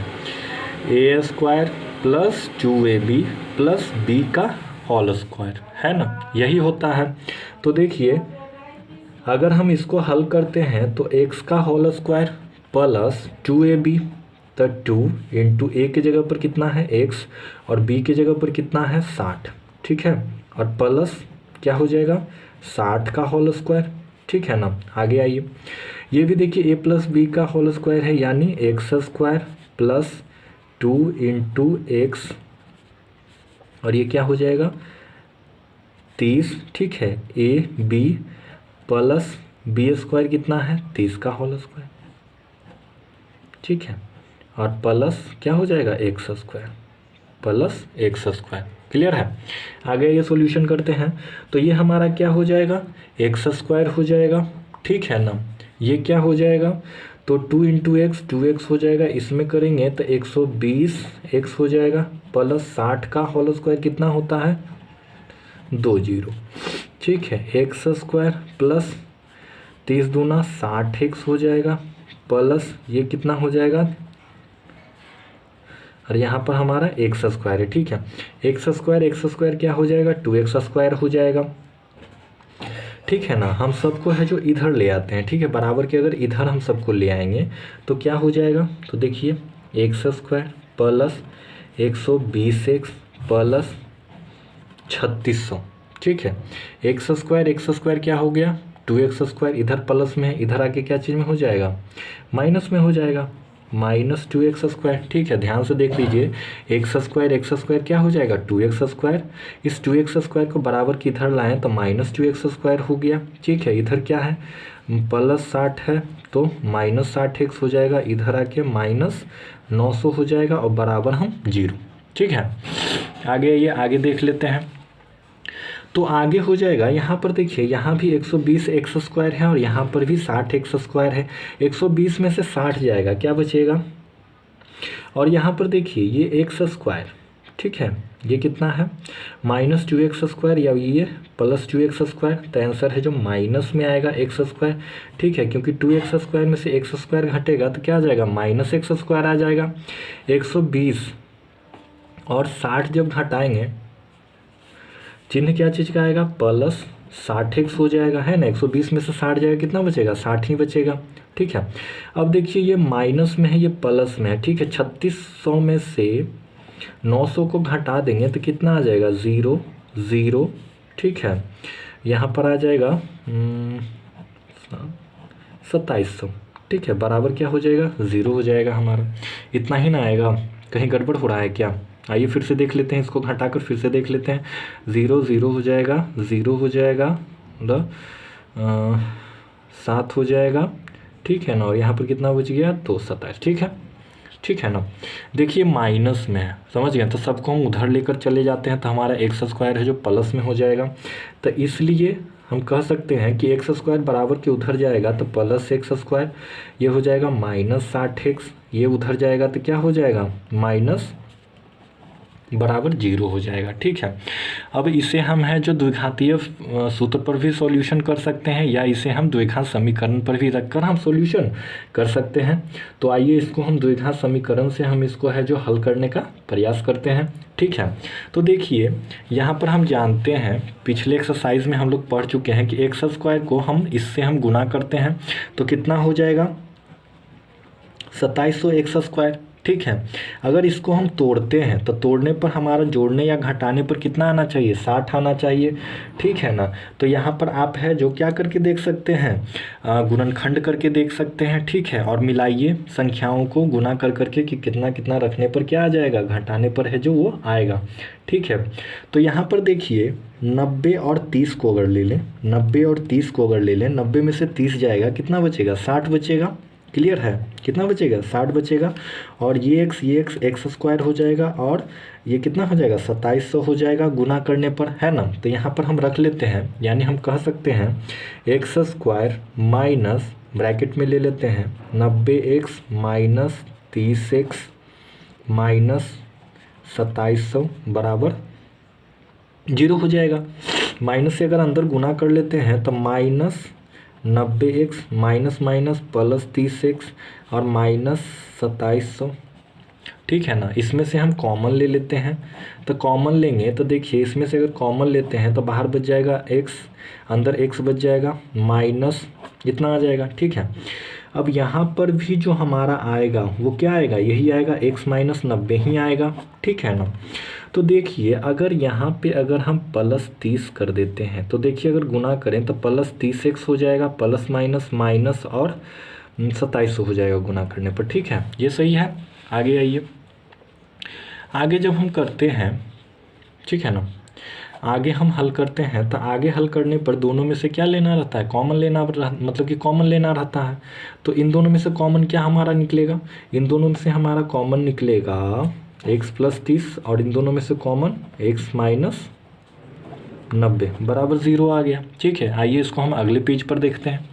a² + 2ab + b का होल स्क्वायर, है ना, यही होता है। तो देखिए अगर हम इसको हल करते हैं तो x का होल स्क्वायर प्लस 2ab, तो 2 × a की जगह पर कितना है x और b की जगह पर कितना है 60, ठीक है, और प्लस क्या हो जाएगा 60 का होल स्क्वायर, ठीक है ना। आगे आइए, ये भी देखिए a + b का होल स्क्वायर है यानी x² + 2 × x और ये क्या हो जाएगा 30, ठीक है, a b प्लस b² कितना है 30 का होल स्क्वायर, ठीक है, और प्लस क्या हो जाएगा x² प्लस x², क्लियर है। आगे ये सॉल्यूशन करते हैं तो ये हमारा क्या हो जाएगा x² हो जाएगा, ठीक है ना। ये क्या हो जाएगा तो 2 × x 2x हो जाएगा, इसमें करेंगे तो 120x हो जाएगा, प्लस 60 का होल स्क्वायर कितना होता है 20, ठीक है, x² प्लस 30 दूना 60x हो जाएगा, प्लस ये कितना हो जाएगा और यहाँ पर हमारा x² है, ठीक है, x² क्या हो जाएगा 2x² हो जाएगा, ठीक है ना। हम सबको है जो इधर ले आते हैं, ठीक है, बराबर के अगर इधर हम सबको ले आएंगे तो क्या हो जाएगा, तो देखिए x² प्लस 120x प्लस 3600, ठीक है, x² क्या हो गया 2x², इधर प्लस में है, इधर आके क्या चीज़ में हो जाएगा माइनस में हो जाएगा, -2x², ठीक है। ध्यान से देख लीजिए x² क्या हो जाएगा 2x², इस 2x² को बराबर की इधर लाएं तो -2x² हो गया, ठीक है। इधर क्या है प्लस 60 है तो -60x हो जाएगा, इधर आके -900 हो जाएगा और बराबर हम 0, ठीक है। आगे ये आगे देख लेते हैं तो आगे हो जाएगा, यहाँ पर देखिए यहाँ भी 120x² है और यहाँ पर भी 60x² है, 120 में से 60 जाएगा क्या बचेगा, और यहाँ पर देखिए ये x², ठीक है, ये कितना है -2x² या ये +2x², तो आंसर है जो माइनस में आएगा x², ठीक है, क्योंकि 2x² में से x² घटेगा तो क्या आ जाएगा -x² आ जाएगा। 120 और 60 जब घटाएंगे चिन्ह क्या चीज़ का आएगा, प्लस 60x हो जाएगा, है ना। 120 में से 60 जाएगा, कितना बचेगा, 60 ही बचेगा, ठीक है। अब देखिए ये माइनस में है, ये प्लस में है, ठीक है। 3600 में से 900 को घटा देंगे तो कितना आ जाएगा, 0 0, ठीक है। यहाँ पर आ जाएगा 2700, ठीक है, बराबर क्या हो जाएगा, 0 हो जाएगा हमारा। इतना ही ना आएगा, कहीं गड़बड़ हो रहा है क्या? आइए फिर से देख लेते हैं, इसको घटाकर फिर से देख लेते हैं। 0 0 हो जाएगा, 0 हो जाएगा, 7 हो जाएगा, ठीक है ना। और यहाँ पर कितना बच गया, तो 27, ठीक है ना। देखिए माइनस में है, समझ गए, तो सबको हम उधर लेकर चले जाते हैं तो हमारा एक्स स्क्वायर है जो प्लस में हो जाएगा। तो इसलिए हम कह सकते हैं कि एक्स स्क्वायर बराबर के उधर जाएगा तो प्लस एक्स स्क्वायर, ये हो जाएगा माइनस 60x, ये उधर जाएगा तो क्या हो जाएगा, माइनस बराबर 0 हो जाएगा, ठीक है। अब इसे हम है जो द्विघातीय सूत्र पर भी सॉल्यूशन कर सकते हैं, या इसे हम द्विघात समीकरण पर भी रखकर हम सॉल्यूशन कर सकते हैं। तो आइए इसको हम द्विघात समीकरण से हम इसको है जो हल करने का प्रयास करते हैं, ठीक है। तो देखिए यहाँ पर हम जानते हैं, पिछले एक्सरसाइज में हम लोग पढ़ चुके हैं कि एक्स स्क्वायर को हम इससे हम गुना करते हैं तो कितना हो जाएगा, 2700 एक्स स्क्वायर, ठीक है। अगर इसको हम तोड़ते हैं तो तोड़ने पर हमारा जोड़ने या घटाने पर कितना आना चाहिए, 60 आना चाहिए, ठीक है ना। तो यहाँ पर आप है जो क्या करके देख सकते हैं, गुणनखंड करके देख सकते हैं, ठीक है। और मिलाइए संख्याओं को गुना कर करके कि कितना कितना रखने पर क्या आ जाएगा, घटाने पर है जो वो आएगा, ठीक है। तो यहाँ पर देखिए 90 और 30 को अगर ले लें, 90 और 30 को अगर ले लें, 90 में से 30 जाएगा, कितना बचेगा, 60 बचेगा, क्लियर है, कितना बचेगा, 60 बचेगा। और ये एक्स स्क्वायर हो जाएगा, और ये कितना हो जाएगा, 2700 हो जाएगा गुना करने पर, है ना। तो यहाँ पर हम रख लेते हैं, यानी हम कह सकते हैं एक्स स्क्वायर माइनस ब्रैकेट में ले लेते हैं 90x माइनस 30x माइनस 2700 बराबर 0 हो जाएगा। माइनस से अगर अंदर गुना कर लेते हैं तो minus 90x minus minus plus 30x और माइनस 2700, ठीक है ना। इसमें से हम कॉमन ले लेते हैं, तो कॉमन लेंगे तो देखिए इसमें से अगर कॉमन लेते हैं तो बाहर बच जाएगा x, अंदर x बच जाएगा, माइनस इतना आ जाएगा, ठीक है। अब यहाँ पर भी जो हमारा आएगा वो क्या आएगा, यही आएगा, x माइनस 90 ही आएगा, ठीक है ना। तो देखिए अगर यहाँ पे अगर हम प्लस 30 कर देते हैं तो देखिए अगर गुना करें तो प्लस 30x हो जाएगा, प्लस माइनस माइनस और 2700 हो जाएगा गुना करने पर, ठीक है। ये सही है। आगे आइए, आगे जब हम करते हैं, ठीक है ना, आगे हम हल करते हैं तो आगे हल करने पर दोनों में से क्या लेना रहता है, कॉमन लेना, मतलब कि कॉमन लेना रहता है। तो इन दोनों में से कॉमन क्या हमारा निकलेगा, इन दोनों में से हमारा कॉमन निकलेगा x प्लस 30, और इन दोनों में से कॉमन x माइनस 90 बराबर 0 आ गया, ठीक है। आइए इसको हम अगले पेज पर देखते हैं।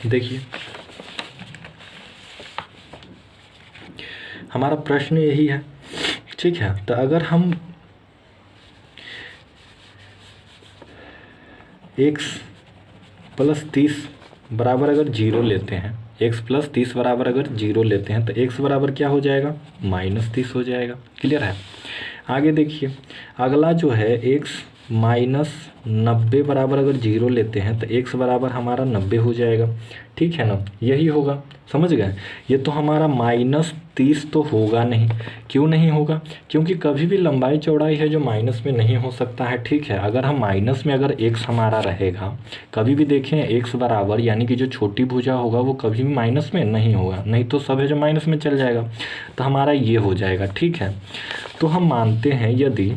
देखिए हमारा प्रश्न यही है, ठीक है। तो अगर हम x प्लस 30 बराबर अगर 0 लेते हैं, x प्लस 30 बराबर अगर 0 लेते हैं तो x बराबर क्या हो जाएगा, माइनस 30 हो जाएगा, क्लियर है। आगे देखिए अगला जो है x माइनस 90 बराबर अगर 0 लेते हैं तो x बराबर हमारा 90 हो जाएगा, ठीक है ना। यही होगा, समझ गए। ये तो हमारा माइनस 30 तो होगा नहीं, क्यों नहीं होगा, क्योंकि कभी भी लंबाई चौड़ाई है जो माइनस में नहीं हो सकता है, ठीक है। अगर हम माइनस में अगर x हमारा रहेगा, कभी भी देखें x बराबर यानी कि जो छोटी भुजा होगा वो कभी भी माइनस में नहीं होगा, नहीं तो सब है जो माइनस में चल जाएगा, तो हमारा ये हो जाएगा, ठीक है। तो हम मानते हैं यदि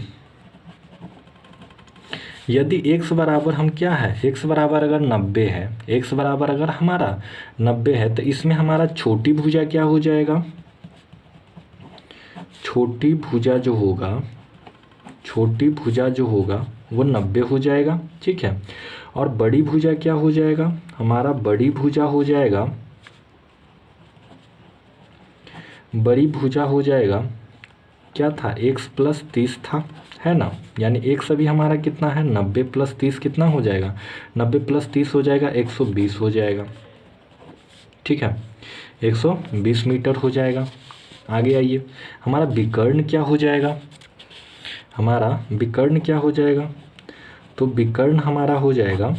x बराबर हम क्या है, x बराबर अगर 90 है, x बराबर अगर हमारा 90 है तो इसमें हमारा छोटी भुजा क्या हो जाएगा, छोटी भुजा जो होगा वो 90 हो जाएगा, ठीक है। और बड़ी भुजा क्या हो जाएगा, हमारा बड़ी भुजा हो जाएगा क्या था, x प्लस 30 था, है ना। यानी x अभी हमारा कितना है, 90 प्लस 30 कितना हो जाएगा, 90 प्लस 30 हो जाएगा 120 हो जाएगा, ठीक है, 120 मीटर हो जाएगा, आगे आइए, हमारा विकर्ण क्या हो जाएगा, हमारा विकर्ण क्या हो जाएगा, तो विकर्ण हमारा हो जाएगा,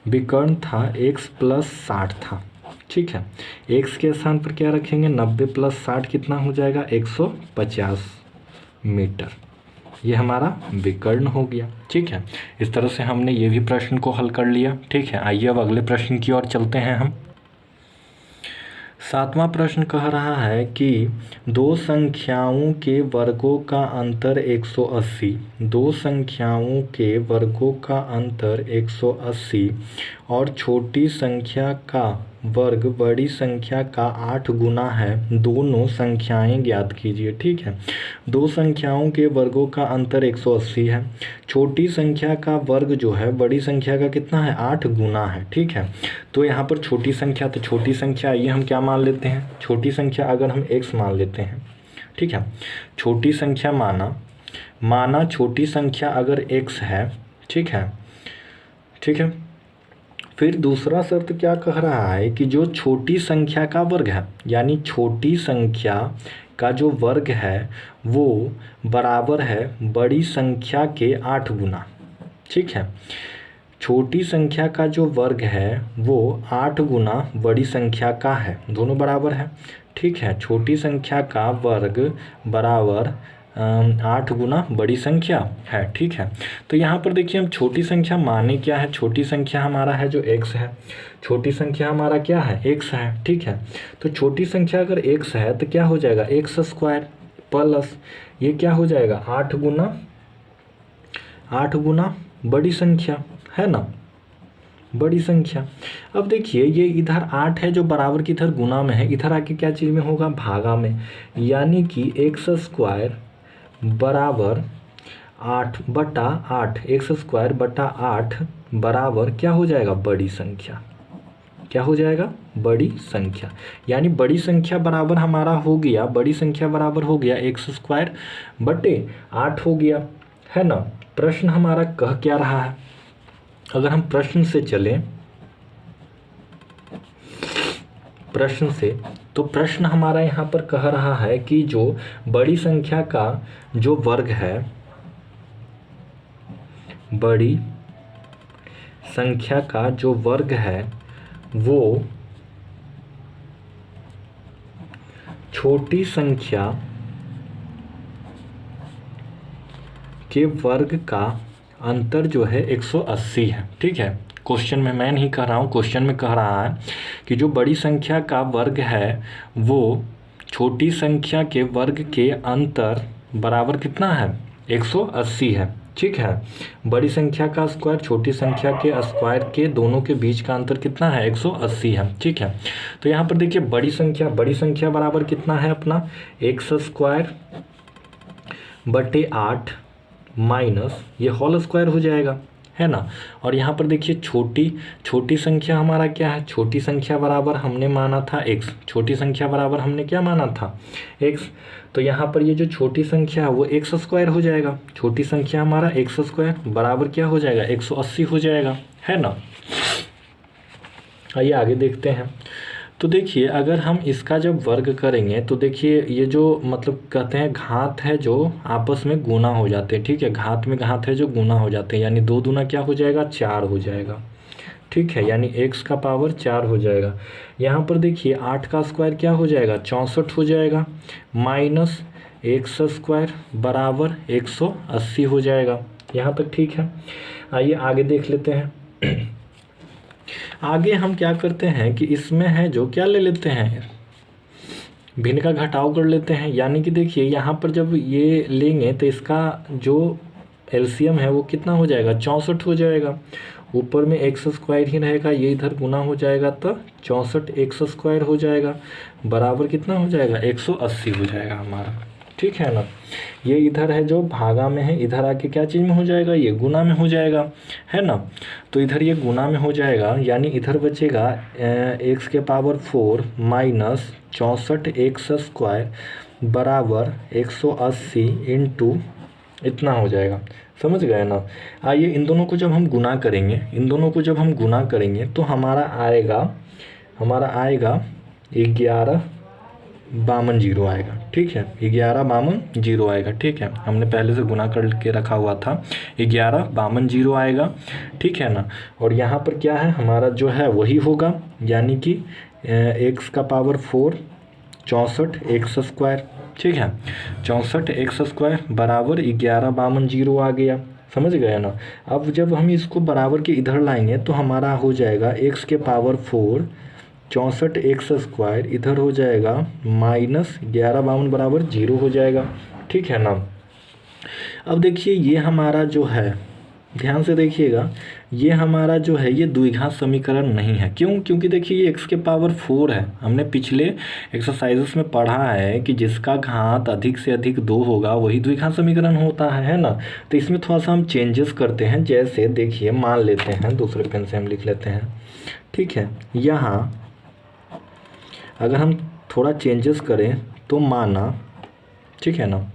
विकर्ण था x + 60 था, ठीक है। x के स्थान पर क्या रखेंगे, 90 + 60 कितना हो जाएगा, 150 मीटर। ये हमारा विकर्ण हो गया, ठीक है। इस तरह से हमने ये भी प्रश्न को हल कर लिया, ठीक है। आइए अब अगले प्रश्न की ओर चलते हैं हम। 7वां प्रश्न कह रहा है कि दो संख्याओं के वर्गों का अंतर 180, दो संख्याओं के वर्गों का अंतर 180 और छोटी संख्या का वर्ग बड़ी संख्या का 8 गुना है, दोनों संख्याएं ज्ञात कीजिए, ठीक है। दो संख्याओं के वर्गों का अंतर 180 है, छोटी संख्या का वर्ग जो है बड़ी संख्या का कितना है, 8 गुना है, ठीक है। तो यहाँ पर छोटी संख्या, तो छोटी संख्या ये हम क्या मान लेते हैं, छोटी संख्या अगर हम x मान लेते हैं, ठीक है। छोटी संख्या माना छोटी संख्या अगर x है, ठीक है, ठीक है। फिर दूसरा शर्त क्या कह रहा है कि जो छोटी संख्या का वर्ग है, यानी छोटी संख्या का जो वर्ग है वो बराबर है बड़ी संख्या के 8 गुना, ठीक है। छोटी संख्या का जो वर्ग है वो 8 गुना बड़ी संख्या का है, दोनों बराबर है, ठीक है। छोटी संख्या का वर्ग बराबर 8 गुना बड़ी संख्या है, ठीक है। तो यहाँ पर देखिए हम छोटी संख्या माने क्या है, छोटी संख्या हमारा है जो x है, छोटी संख्या हमारा क्या है, x है, ठीक है। तो छोटी संख्या अगर x है तो क्या हो जाएगा, x² प्लस ये क्या हो जाएगा, 8 गुना बड़ी संख्या है ना, बड़ी संख्या। अब देखिए ये इधर 8 है जो बराबर की इधर गुना में है, इधर आके क्या चीज़ में होगा, भागा में, यानी कि x² बराबर 8/8, x² बटा 8 बराबर क्या हो जाएगा, बड़ी संख्या, क्या हो जाएगा, बड़ी संख्या। यानी बड़ी संख्या बराबर हमारा हो गया, बड़ी संख्या बराबर हो गया x² बटे 8 हो गया, है ना। प्रश्न हमारा कह क्या रहा है, अगर हम प्रश्न से चलें, प्रश्न से, तो प्रश्न हमारा यहाँ पर कह रहा है कि जो बड़ी संख्या का जो वर्ग है, बड़ी संख्या का जो वर्ग है वो छोटी संख्या के वर्ग का अंतर जो है 180 है, ठीक है। क्वेश्चन में मैं नहीं कह रहा हूँ, क्वेश्चन में कह रहा है कि जो बड़ी संख्या का वर्ग है वो छोटी संख्या के वर्ग के अंतर बराबर कितना है, 180 है, ठीक है। बड़ी संख्या का स्क्वायर छोटी संख्या के स्क्वायर के दोनों के बीच का अंतर कितना है, 180 है, ठीक है। तो यहाँ पर देखिए बड़ी संख्या बराबर कितना है अपना, x² बटे 8 माइनस ये होल स्क्वायर हो जाएगा, है ना। और यहाँ पर देखिए छोटी संख्या हमारा क्या है, छोटी संख्या बराबर हमने माना था x, छोटी संख्या बराबर हमने क्या माना था, x। तो यहाँ पर ये जो छोटी संख्या है वो x² हो जाएगा, छोटी संख्या हमारा x² बराबर क्या हो जाएगा, 180 हो जाएगा, है ना। आइए आगे देखते हैं। तो देखिए अगर हम इसका जब वर्ग करेंगे तो देखिए ये जो मतलब कहते हैं घात है जो आपस में गुना हो जाते हैं, ठीक है। घात में घात है जो गुना हो जाते हैं, यानी 2 दूना क्या हो जाएगा, 4 हो जाएगा, ठीक है। यानी x का पावर 4 हो जाएगा। यहाँ पर देखिए 8 का स्क्वायर क्या हो जाएगा, 64 हो जाएगा, माइनस x² बराबर 180 हो जाएगा। यहाँ तक ठीक है। आइए आगे देख लेते हैं। आगे हम क्या करते हैं कि इसमें है जो क्या ले लेते हैं, भिन्न का घटाव कर लेते हैं। यानी कि देखिए यहाँ पर जब ये लेंगे तो इसका जो एलसीएम है वो कितना हो जाएगा, 64 हो जाएगा। ऊपर में x² ही रहेगा, ये इधर गुना हो जाएगा तो 64 x² हो जाएगा, बराबर कितना हो जाएगा, 180 हो जाएगा हमारा, ठीक है ना। ये इधर है जो भागा में है, इधर आके क्या चीज़ में हो जाएगा, ये गुना में हो जाएगा, है ना। तो इधर ये गुना में हो जाएगा, यानी इधर बचेगा x के पावर 4 माइनस 64 x² बराबर 180 इंटू इतना हो जाएगा, समझ गए ना। आइए इन दोनों को जब हम गुना करेंगे, इन दोनों को जब हम गुना करेंगे तो हमारा आएगा 11 बामन जीरो आएगा। ठीक है, 11 बामन जीरो आएगा। ठीक है, हमने पहले से गुना करके रखा हुआ था, 11 बामन जीरो आएगा। ठीक है ना, और यहाँ पर क्या है हमारा जो है वही होगा, यानी कि एक्स का पावर 4 64 एक्स स्क्वायर। ठीक है, 64 एक्स स्क्वायर बराबर 11 बामन जीरो आ गया। समझ गए ना। अब जब हम इसको बराबर के इधर लाएंगे तो हमारा हो जाएगा एक्स के पावर 4 64 एक्स स्क्वायर, इधर हो जाएगा माइनस 11 बावन बराबर जीरो हो जाएगा। ठीक है ना। अब देखिए ये हमारा जो है, ध्यान से देखिएगा, ये हमारा जो है ये द्विघात समीकरण नहीं है। क्यों? क्योंकि देखिए ये x के पावर 4 है। हमने पिछले एक्सरसाइजेस में पढ़ा है कि जिसका घात अधिक से अधिक 2 होगा वही द्विघात समीकरण होता है ना। तो इसमें थोड़ा सा हम चेंजेस करते हैं। जैसे देखिए मान लेते हैं, दूसरे पेन से हम लिख लेते हैं। ठीक है, यहाँ अगर हम थोड़ा चेंजेस करें तो माना, ठीक है ना,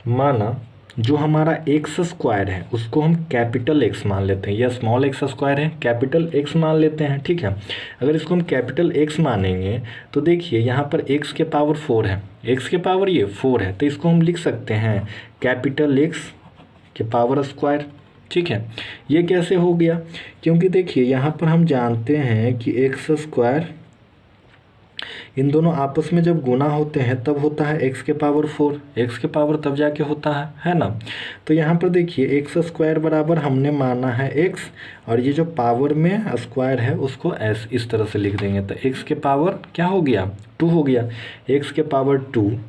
माना जो हमारा एक्स स्क्वायर है उसको हम कैपिटल एक्स मान लेते हैं, या स्मॉल एक्स स्क्वायर है कैपिटल एक्स मान लेते हैं। ठीक है, अगर इसको हम कैपिटल एक्स मानेंगे तो देखिए यहाँ पर एक्स के पावर 4 है, एक्स के पावर ये 4 है, तो इसको हम लिख सकते हैं कैपिटल एक्स के पावर स्क्वायर। ठीक है, ये कैसे हो गया? क्योंकि देखिए यहाँ पर हम जानते हैं कि एक्स स्क्वायर इन दोनों आपस में जब गुना होते हैं तब होता है एक्स के पावर 4, एक्स के पावर तब जाके होता है ना। तो यहाँ पर देखिए एक्स स्क्वायर बराबर हमने माना है एक्स, और ये जो पावर में स्क्वायर है उसको एस इस तरह से लिख देंगे, तो एक्स के पावर क्या हो गया 2 हो गया। एक्स के पावर 2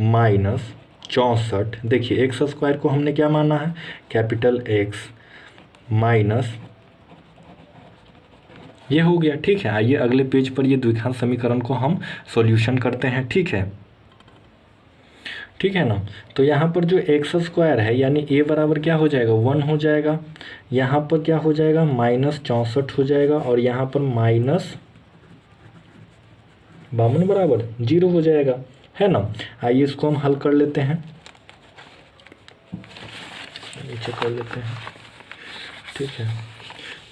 माइनस 64, देखिए एक्स स्क्वायर को हमने क्या माना है कैपिटल एक्स, माइनस ये हो गया। ठीक है, आइए अगले पेज पर ये द्विघात समीकरण को हम सॉल्यूशन करते हैं। ठीक है, ठीक है ना। तो यहाँ पर जो एक्स स्क्वायर है यानी ए बराबर क्या हो जाएगा 1 हो जाएगा, यहाँ पर क्या हो जाएगा माइनस 64 हो जाएगा, और यहाँ पर माइनस 52 बराबर 0 हो जाएगा, है ना। आइए इसको हम हल कर लेते हैं, नीचे कर लेते हैं। ठीक है,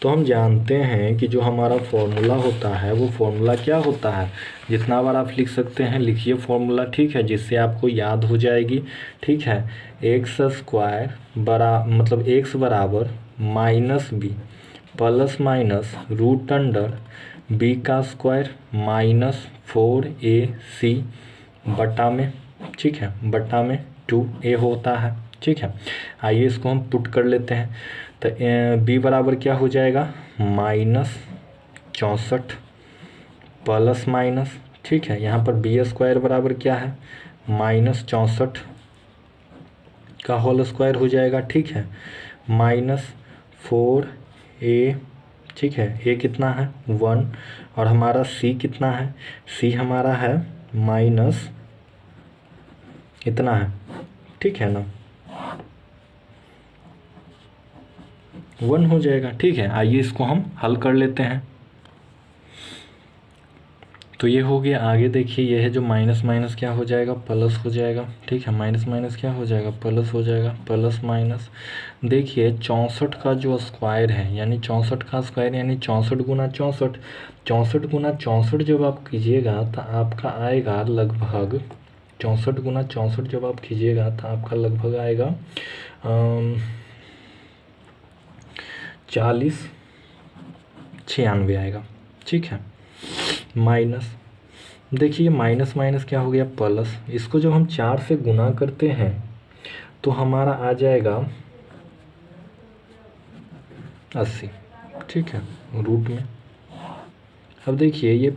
तो हम जानते हैं कि जो हमारा फॉर्मूला होता है वो फॉर्मूला क्या होता है, जितना बार आप लिख सकते हैं लिखिए फॉर्मूला। ठीक है, जिससे आपको याद हो जाएगी। ठीक है, एक्स स्क्वायर मतलब एक्स बराबर minus B plus minus root under B का स्क्वायर माइनस 4ac बटा में, ठीक है, बटा में 2a होता है। ठीक है, आइए इसको हम पुट कर लेते हैं। तो b बराबर क्या हो जाएगा माइनस 64 प्लस माइनस, ठीक है, यहाँ पर बी स्क्वायर बराबर क्या है माइनस 64 का होल स्क्वायर हो जाएगा। ठीक है, माइनस 4a, ठीक है, a कितना है 1, और हमारा c कितना है, c हमारा है माइनस इतना है। ठीक है ना, 1 हो जाएगा। ठीक है, आइए इसको हम हल कर लेते हैं। तो ये हो गया। आगे देखिए ये है जो माइनस माइनस क्या हो जाएगा प्लस हो जाएगा। ठीक है, माइनस माइनस क्या हो जाएगा प्लस हो जाएगा, प्लस माइनस देखिए 64 का जो स्क्वायर है यानी 64 का स्क्वायर यानी 64 गुना 64, 64 गुना 64 जब आप कीजिएगा तो आपका आएगा लगभग 64 गुना 64 जब आप कीजिएगा तो आपका लगभग आएगा 4096 आएगा। ठीक है, माइनस देखिए माइनस माइनस क्या हो गया प्लस, इसको जब हम 4 से गुना करते हैं तो हमारा आ जाएगा 80। ठीक है, रूट में। अब देखिए ये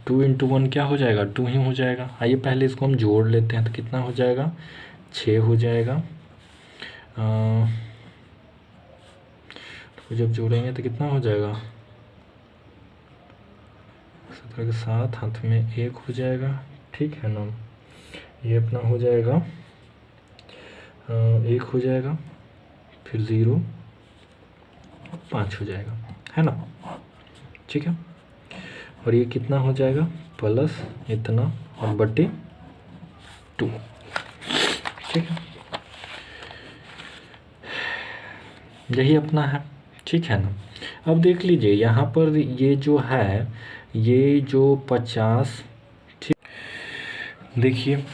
2 इंटू 1 क्या हो जाएगा 2 ही हो जाएगा। आइए पहले इसको हम जोड़ लेते हैं तो कितना हो जाएगा 6 हो जाएगा। तो जब जोड़ेंगे तो कितना हो जाएगा 17 के साथ हाथ में 1 हो जाएगा। ठीक है ना, ये अपना हो जाएगा 1 हो जाएगा, फिर 0 5 हो जाएगा, है ना। ठीक है, और ये कितना हो जाएगा प्लस इतना और बटे 2। ठीक है, यही अपना है। ठीक है ना। अब देख लीजिए यहाँ पर ये जो है ये जो 50, ठीक, देखिए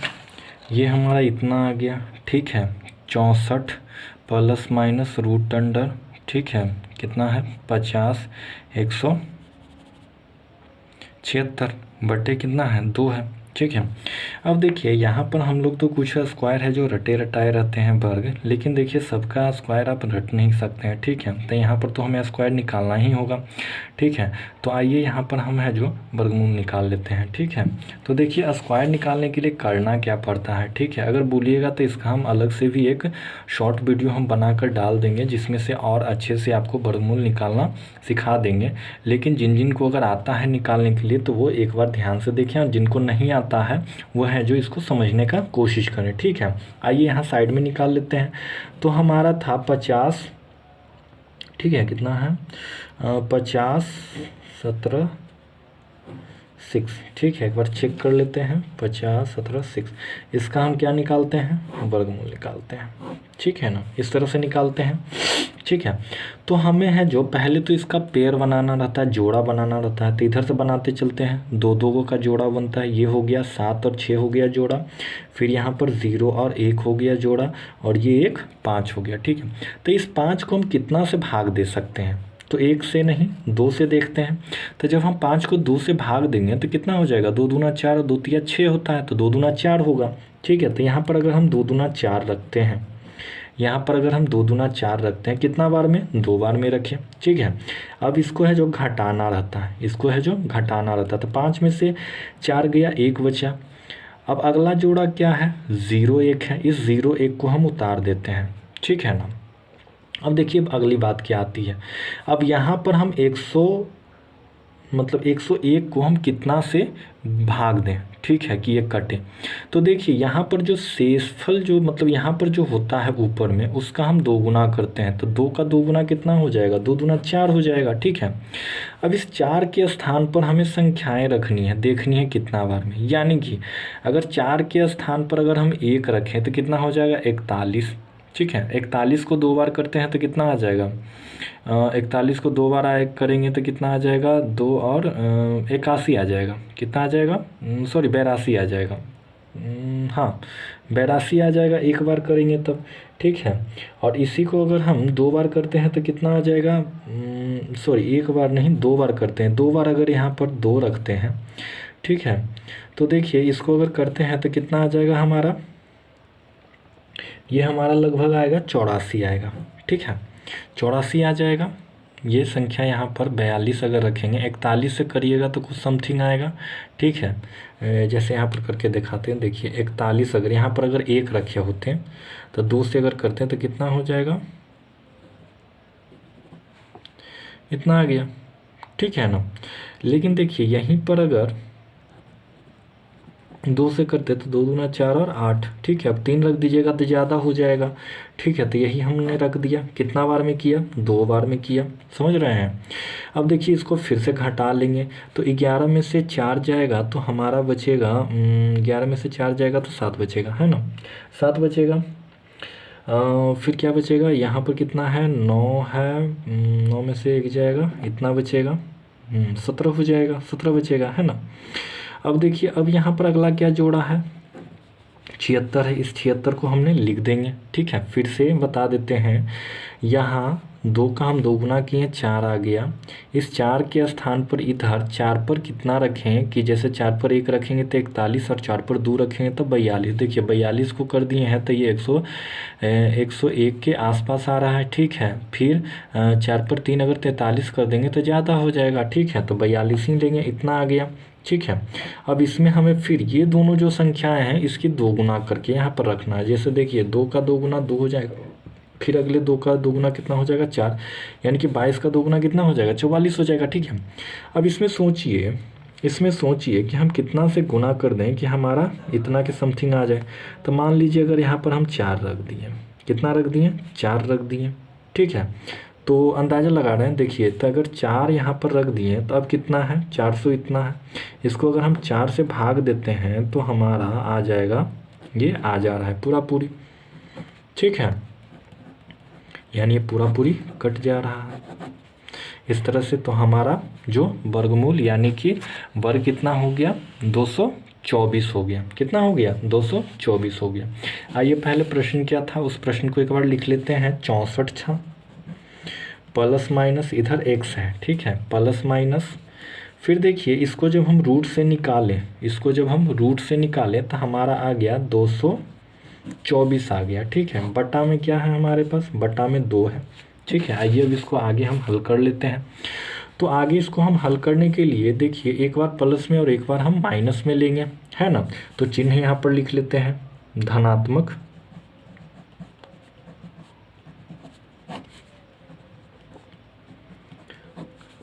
ये हमारा इतना आ गया, ठीक है, 64 प्लस माइनस रूट अंडर, ठीक है, कितना है 50 176 बटे कितना है 2 है, ठीक है। अब देखिए यहाँ पर हम लोग तो कुछ स्क्वायर है जो रटे रटाए रहते हैं वर्ग, लेकिन देखिए सबका स्क्वायर आप रट नहीं सकते हैं, ठीक है। तो यहाँ पर तो हमें स्क्वायर निकालना ही होगा, ठीक है। तो आइए यहाँ पर हम है जो वर्गमूल निकाल लेते हैं, ठीक है। तो देखिए स्क्वायर निकालने के लिए करना क्या पड़ता है, ठीक है। अगर बोलिएगा तो इसका हम अलग से भी एक शॉर्ट वीडियो हम बनाकर डाल देंगे, जिसमें से और अच्छे से आपको वर्गमूल निकालना सिखा देंगे। लेकिन जिन जिन को अगर आता है निकालने के लिए तो वो एक बार ध्यान से देखें, और जिनको नहीं आता है वो है जो इसको समझने का कोशिश करें, ठीक है। आइए यहाँ साइड में निकाल लेते हैं। तो हमारा था 50, ठीक है, कितना है 50 17 6, ठीक है। एक बार चेक कर लेते हैं, 50 17 6, इसका हम क्या निकालते हैं वर्गमूल निकालते हैं, ठीक है ना, इस तरह से निकालते हैं, ठीक है। तो हमें है जो पहले तो इसका पेयर बनाना रहता है, जोड़ा बनाना रहता है। तो इधर से बनाते चलते हैं, 2 2 का जोड़ा बनता है, ये हो गया 7 और 6 हो गया जोड़ा, फिर यहाँ पर 0 और 1 हो गया जोड़ा, और ये एक 5 हो गया, ठीक है। तो इस 5 को हम कितना से भाग दे सकते हैं, तो 1 से नहीं 2 से देखते हैं। तो जब हम 5 को 2 से भाग देंगे तो कितना हो जाएगा, 2 दूना 4 और 2 तिया 6 होता है, तो 2 दूना 4 होगा, ठीक है। तो यहाँ पर अगर हम 2 दूना 4 रखते हैं, यहाँ पर अगर हम 2 दूना 4 रखते हैं, कितना बार में 2 बार में रखें, ठीक है। अब इसको है जो घटाना रहता है, इसको है जो घटाना रहता है। तो 5 में से 4 गया, 1 बचा। अब अगला जोड़ा क्या है 0 1 है, इस 0 1 को हम उतार देते हैं, ठीक है ना। अब देखिए अब अगली बात क्या आती है। अब यहाँ पर हम 101 को हम कितना से भाग दें, ठीक है, कि ये कटे। तो देखिए यहाँ पर जो शेषफल जो यहाँ पर जो होता है ऊपर में, उसका हम 2 गुना करते हैं। तो 2 का 2 गुना कितना हो जाएगा, 2 दूना 4 हो जाएगा, ठीक है। अब इस 4 के स्थान पर हमें संख्याएं रखनी है, देखनी है कितना बार में। यानी कि अगर 4 के स्थान पर अगर हम 1 रखें तो कितना हो जाएगा 41, ठीक है। 41 को 2 बार करते हैं तो कितना आ जाएगा, 41 को 2 बार करेंगे तो कितना आ जाएगा, 2 और 81 आ जाएगा, कितना आ जाएगा, सॉरी 82 आ जाएगा, हाँ 82 आ जाएगा, 1 बार करेंगे तब, ठीक है। और इसी को अगर हम 2 बार करते हैं तो कितना आ जाएगा, सॉरी 1 बार नहीं 2 बार करते हैं, 2 बार अगर यहाँ पर 2 रखते हैं, ठीक है। तो देखिए इसको अगर करते हैं तो कितना आ जाएगा हमारा, ये हमारा लगभग आएगा 84 आएगा, ठीक है, 84 आ जाएगा। ये संख्या यहाँ पर 42 अगर रखेंगे, 41 से करिएगा तो कुछ समथिंग आएगा, ठीक है। जैसे यहाँ पर करके दिखाते हैं, देखिए 41 अगर यहाँ पर अगर 1 रखे होते हैं तो 2 से अगर करते हैं तो कितना हो जाएगा, इतना आ गया, ठीक है ना। लेकिन देखिए यहीं पर अगर 2 से करते तो 2 दूना 4 और 8, ठीक है। अब 3 रख दीजिएगा तो ज़्यादा हो जाएगा, ठीक है। तो यही हमने रख दिया, कितना बार में किया 2 बार में किया, समझ रहे हैं। अब देखिए इसको फिर से घटा लेंगे, तो 11 में से 4 जाएगा तो हमारा बचेगा, 11 में से 4 जाएगा तो 7 बचेगा, है ना, 7 बचेगा। फिर क्या बचेगा, यहाँ पर कितना है 9 है, 9 में से 1 जाएगा, इतना बचेगा, 17 हो जाएगा, 17 बचेगा, है ना। अब देखिए अब यहाँ पर अगला क्या जोड़ा है 76 है, इस 76 को हमने लिख देंगे, ठीक है। फिर से बता देते हैं, यहाँ 2 का हम 2 गुना किए 4 आ गया, इस 4 के स्थान पर इधर 4 पर कितना रखें, कि जैसे 4 पर 1 रखेंगे तो 41 और 4 पर 2 रखेंगे तो 42। देखिए 42 को कर दिए हैं तो ये 101 के आसपास आ रहा है, ठीक है। फिर 4 पर 3 अगर 43 कर देंगे तो ज़्यादा हो जाएगा, ठीक है। तो 42 ही लेंगे, इतना आ गया, ठीक है। अब इसमें हमें फिर ये दोनों जो संख्याएं हैं इसकी 2 गुना करके यहाँ पर रखना है। जैसे देखिए 2 का 2 गुना 2 हो जाएगा, फिर अगले 2 का 2 गुना कितना हो जाएगा 4, यानी कि 22 का 2 गुना कितना हो जाएगा 44 हो जाएगा, ठीक है। अब इसमें सोचिए कि हम कितना से गुना कर दें कि हमारा इतना के समथिंग आ जाए। तो मान लीजिए अगर यहाँ पर हम 4 रख दिए, कितना रख दिए 4 रख दिए, ठीक है। तो अंदाज़ा लगा रहे हैं, देखिए तो अगर 4 यहाँ पर रख दिए तो अब कितना है 400 इतना है। इसको अगर हम 4 से भाग देते हैं तो हमारा आ जाएगा, ये आ जा रहा है पूरा पूरी, ठीक है, यानी ये पूरा पूरी कट जा रहा है इस तरह से। तो हमारा जो वर्गमूल यानी कि वर्ग कितना हो गया 224 224 हो गया। कितना हो गया? 224 हो गया। आइए पहले प्रश्न क्या था, उस प्रश्न को एक बार लिख लेते हैं। 64 था, प्लस माइनस इधर x है, ठीक है, प्लस माइनस, फिर देखिए इसको जब हम रूट से निकालें, इसको जब हम रूट से निकालें तो हमारा आ गया 224 आ गया, ठीक है। बटा में क्या है हमारे पास? बटा में 2 है, ठीक है। आइए अब इसको आगे हम हल कर लेते हैं। तो आगे इसको हम हल करने के लिए देखिए एक बार प्लस में और एक बार हम माइनस में लेंगे, है ना। तो चिन्ह यहाँ पर लिख लेते हैं धनात्मक,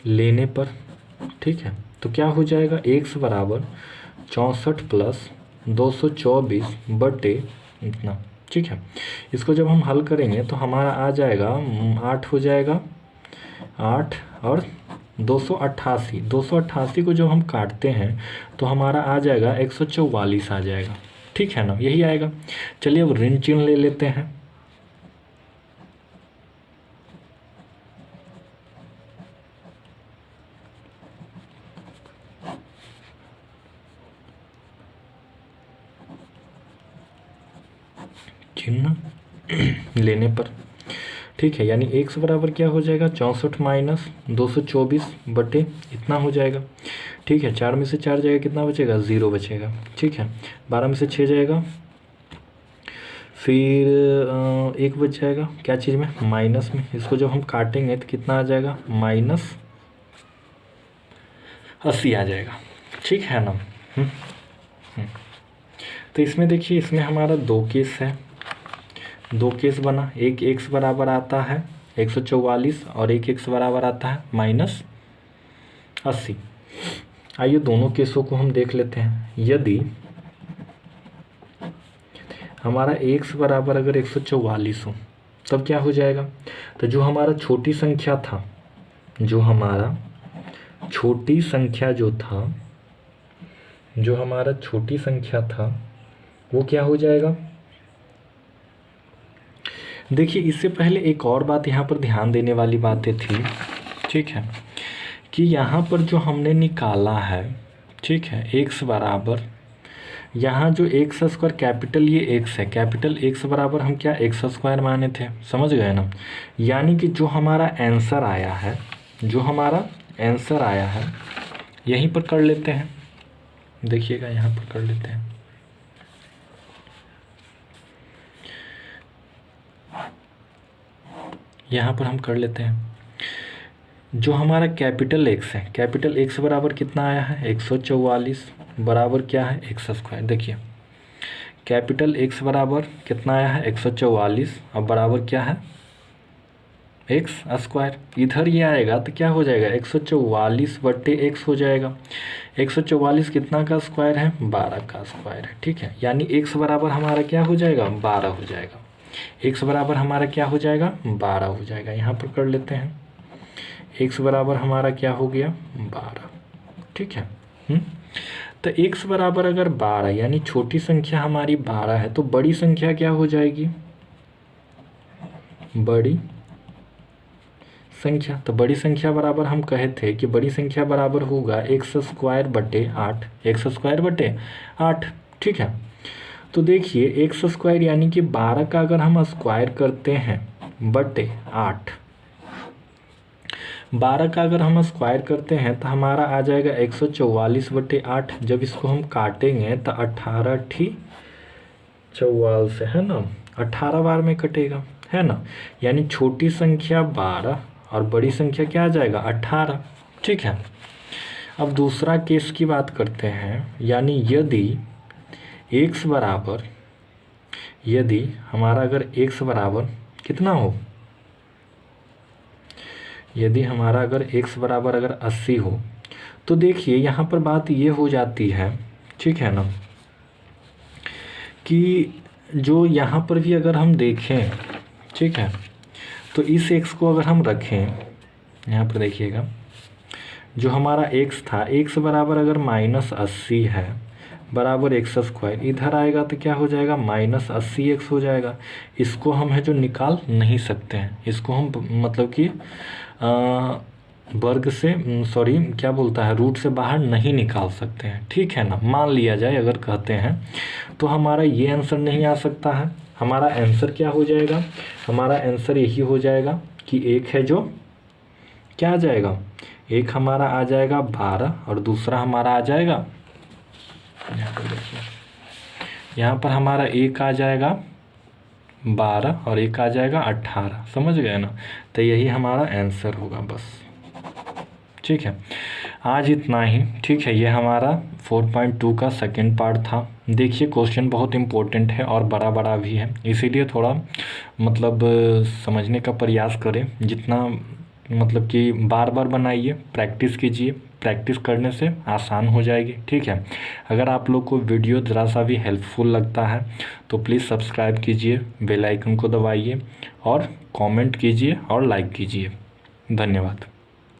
लेने पर, ठीक है। तो क्या हो जाएगा? x बराबर 64 प्लस 224 बटे इतना, ठीक है। इसको जब हम हल करेंगे तो हमारा आ जाएगा 8 हो जाएगा, 8 और 288, 288 को जब हम काटते हैं तो हमारा आ जाएगा 144 आ जाएगा, ठीक है ना, यही आएगा। चलिए अब ऋण चिन्ह ले लेते हैं। चिन्ह लेने पर, ठीक है, यानी x बराबर क्या हो जाएगा? 64 माइनस 224 बटे इतना हो जाएगा, ठीक है। 4 में से 4 जाएगा, कितना बचेगा? 0 बचेगा, ठीक है। 12 में से 6 जाएगा, फिर 1 बच जाएगा, क्या चीज़ में? माइनस में। इसको जब हम काटेंगे तो कितना आ जाएगा? माइनस 80 आ जाएगा, ठीक है ना। तो इसमें देखिए, इसमें हमारा 2 केस है, 2 केस बना। एक x बराबर आता है 144 और एक x बराबर आता है -80। आइए दोनों केसों को हम देख लेते हैं। यदि हमारा x बराबर अगर 144 हो तब क्या हो जाएगा? तो जो हमारा छोटी संख्या था, जो हमारा छोटी संख्या था वो क्या हो जाएगा? देखिए इससे पहले एक और बात यहाँ पर ध्यान देने वाली बातें थी, ठीक है, कि यहाँ पर जो हमने निकाला है, ठीक है, x बराबर, यहाँ जो x स्क्वायर कैपिटल ये x है, कैपिटल x बराबर हम क्या x स्क्वायर माने थे, समझ गए ना। यानी कि जो हमारा आंसर आया है, यहीं पर कर लेते हैं, देखिएगा यहाँ पर कर लेते हैं। यहाँ पर हम कर लेते हैं, जो हमारा कैपिटल x है, कैपिटल x बराबर कितना आया है? 144 बराबर क्या है? x square. देखिए कैपिटल x बराबर कितना आया है? 144 और बराबर क्या है? x square. इधर ये आएगा तो क्या हो जाएगा? 144 बट्टे x हो जाएगा। 144 कितना का स्क्वायर है? 12 का स्क्वायर है, ठीक है। यानी x बराबर हमारा क्या हो जाएगा? 12 हो जाएगा। x बराबर हमारा क्या हो जाएगा? 12 हो जाएगा। यहाँ पर कर लेते हैं, x बराबर हमारा क्या हो गया? 12, ठीक है। तो x बराबर अगर 12 यानी छोटी संख्या हमारी 12 है, तो बड़ी संख्या क्या हो जाएगी? बड़ी संख्या। तो बड़ी संख्या बराबर हम कहे थे कि बड़ी संख्या बराबर होगा x स्क्वायर बटे 8, x स्क्वायर बटे 8, ठीक है। तो देखिए x स्क्वायर यानी कि 12 का अगर हम स्क्वायर करते हैं बटे 8, 12 का अगर हम स्क्वायर करते हैं तो हमारा आ जाएगा 144 बटे 8। जब इसको हम काटेंगे तो 18 ठी 44 है ना, 18 बार में कटेगा, है ना। यानी छोटी संख्या 12 और बड़ी संख्या क्या आ जाएगा? 18, ठीक है। अब दूसरा केस की बात करते हैं, यानी यदि हमारा अगर x बराबर कितना हो, यदि हमारा अगर x बराबर अगर 80 हो, तो देखिए यहाँ पर बात ये हो जाती है, ठीक है ना, कि जो यहाँ पर भी अगर हम देखें, ठीक है, तो इस x को अगर हम रखें, यहाँ पर देखिएगा जो हमारा x था, x बराबर अगर -80 है बराबर x स्क्वायर, इधर आएगा तो क्या हो जाएगा? -80x हो जाएगा। इसको हम है जो निकाल नहीं सकते हैं, इसको हम मतलब कि वर्ग से सॉरी क्या बोलता है, रूट से बाहर नहीं निकाल सकते हैं, ठीक है ना। मान लिया जाए अगर कहते हैं तो हमारा ये आंसर नहीं आ सकता है। हमारा आंसर क्या हो जाएगा, हमारा आंसर यही हो जाएगा कि एक है जो क्या आ जाएगा, एक हमारा आ जाएगा 12 और दूसरा हमारा आ जाएगा, यहाँ पर देखिए, यहाँ पर हमारा एक आ जाएगा 12 और एक आ जाएगा 18, समझ गए ना। तो यही हमारा आंसर होगा बस, ठीक है। आज इतना ही, ठीक है। ये हमारा 4.2 का सेकंड पार्ट था। देखिए क्वेश्चन बहुत इम्पोर्टेंट है और बड़ा बड़ा भी है, इसीलिए थोड़ा मतलब समझने का प्रयास करें, जितना मतलब कि बार बार बनाइए, प्रैक्टिस कीजिए, प्रैक्टिस करने से आसान हो जाएगी, ठीक है। अगर आप लोग को वीडियो ज़रा सा भी हेल्पफुल लगता है तो प्लीज़ सब्सक्राइब कीजिए, बेल आइकन को दबाइए और कमेंट कीजिए और लाइक कीजिए। धन्यवाद।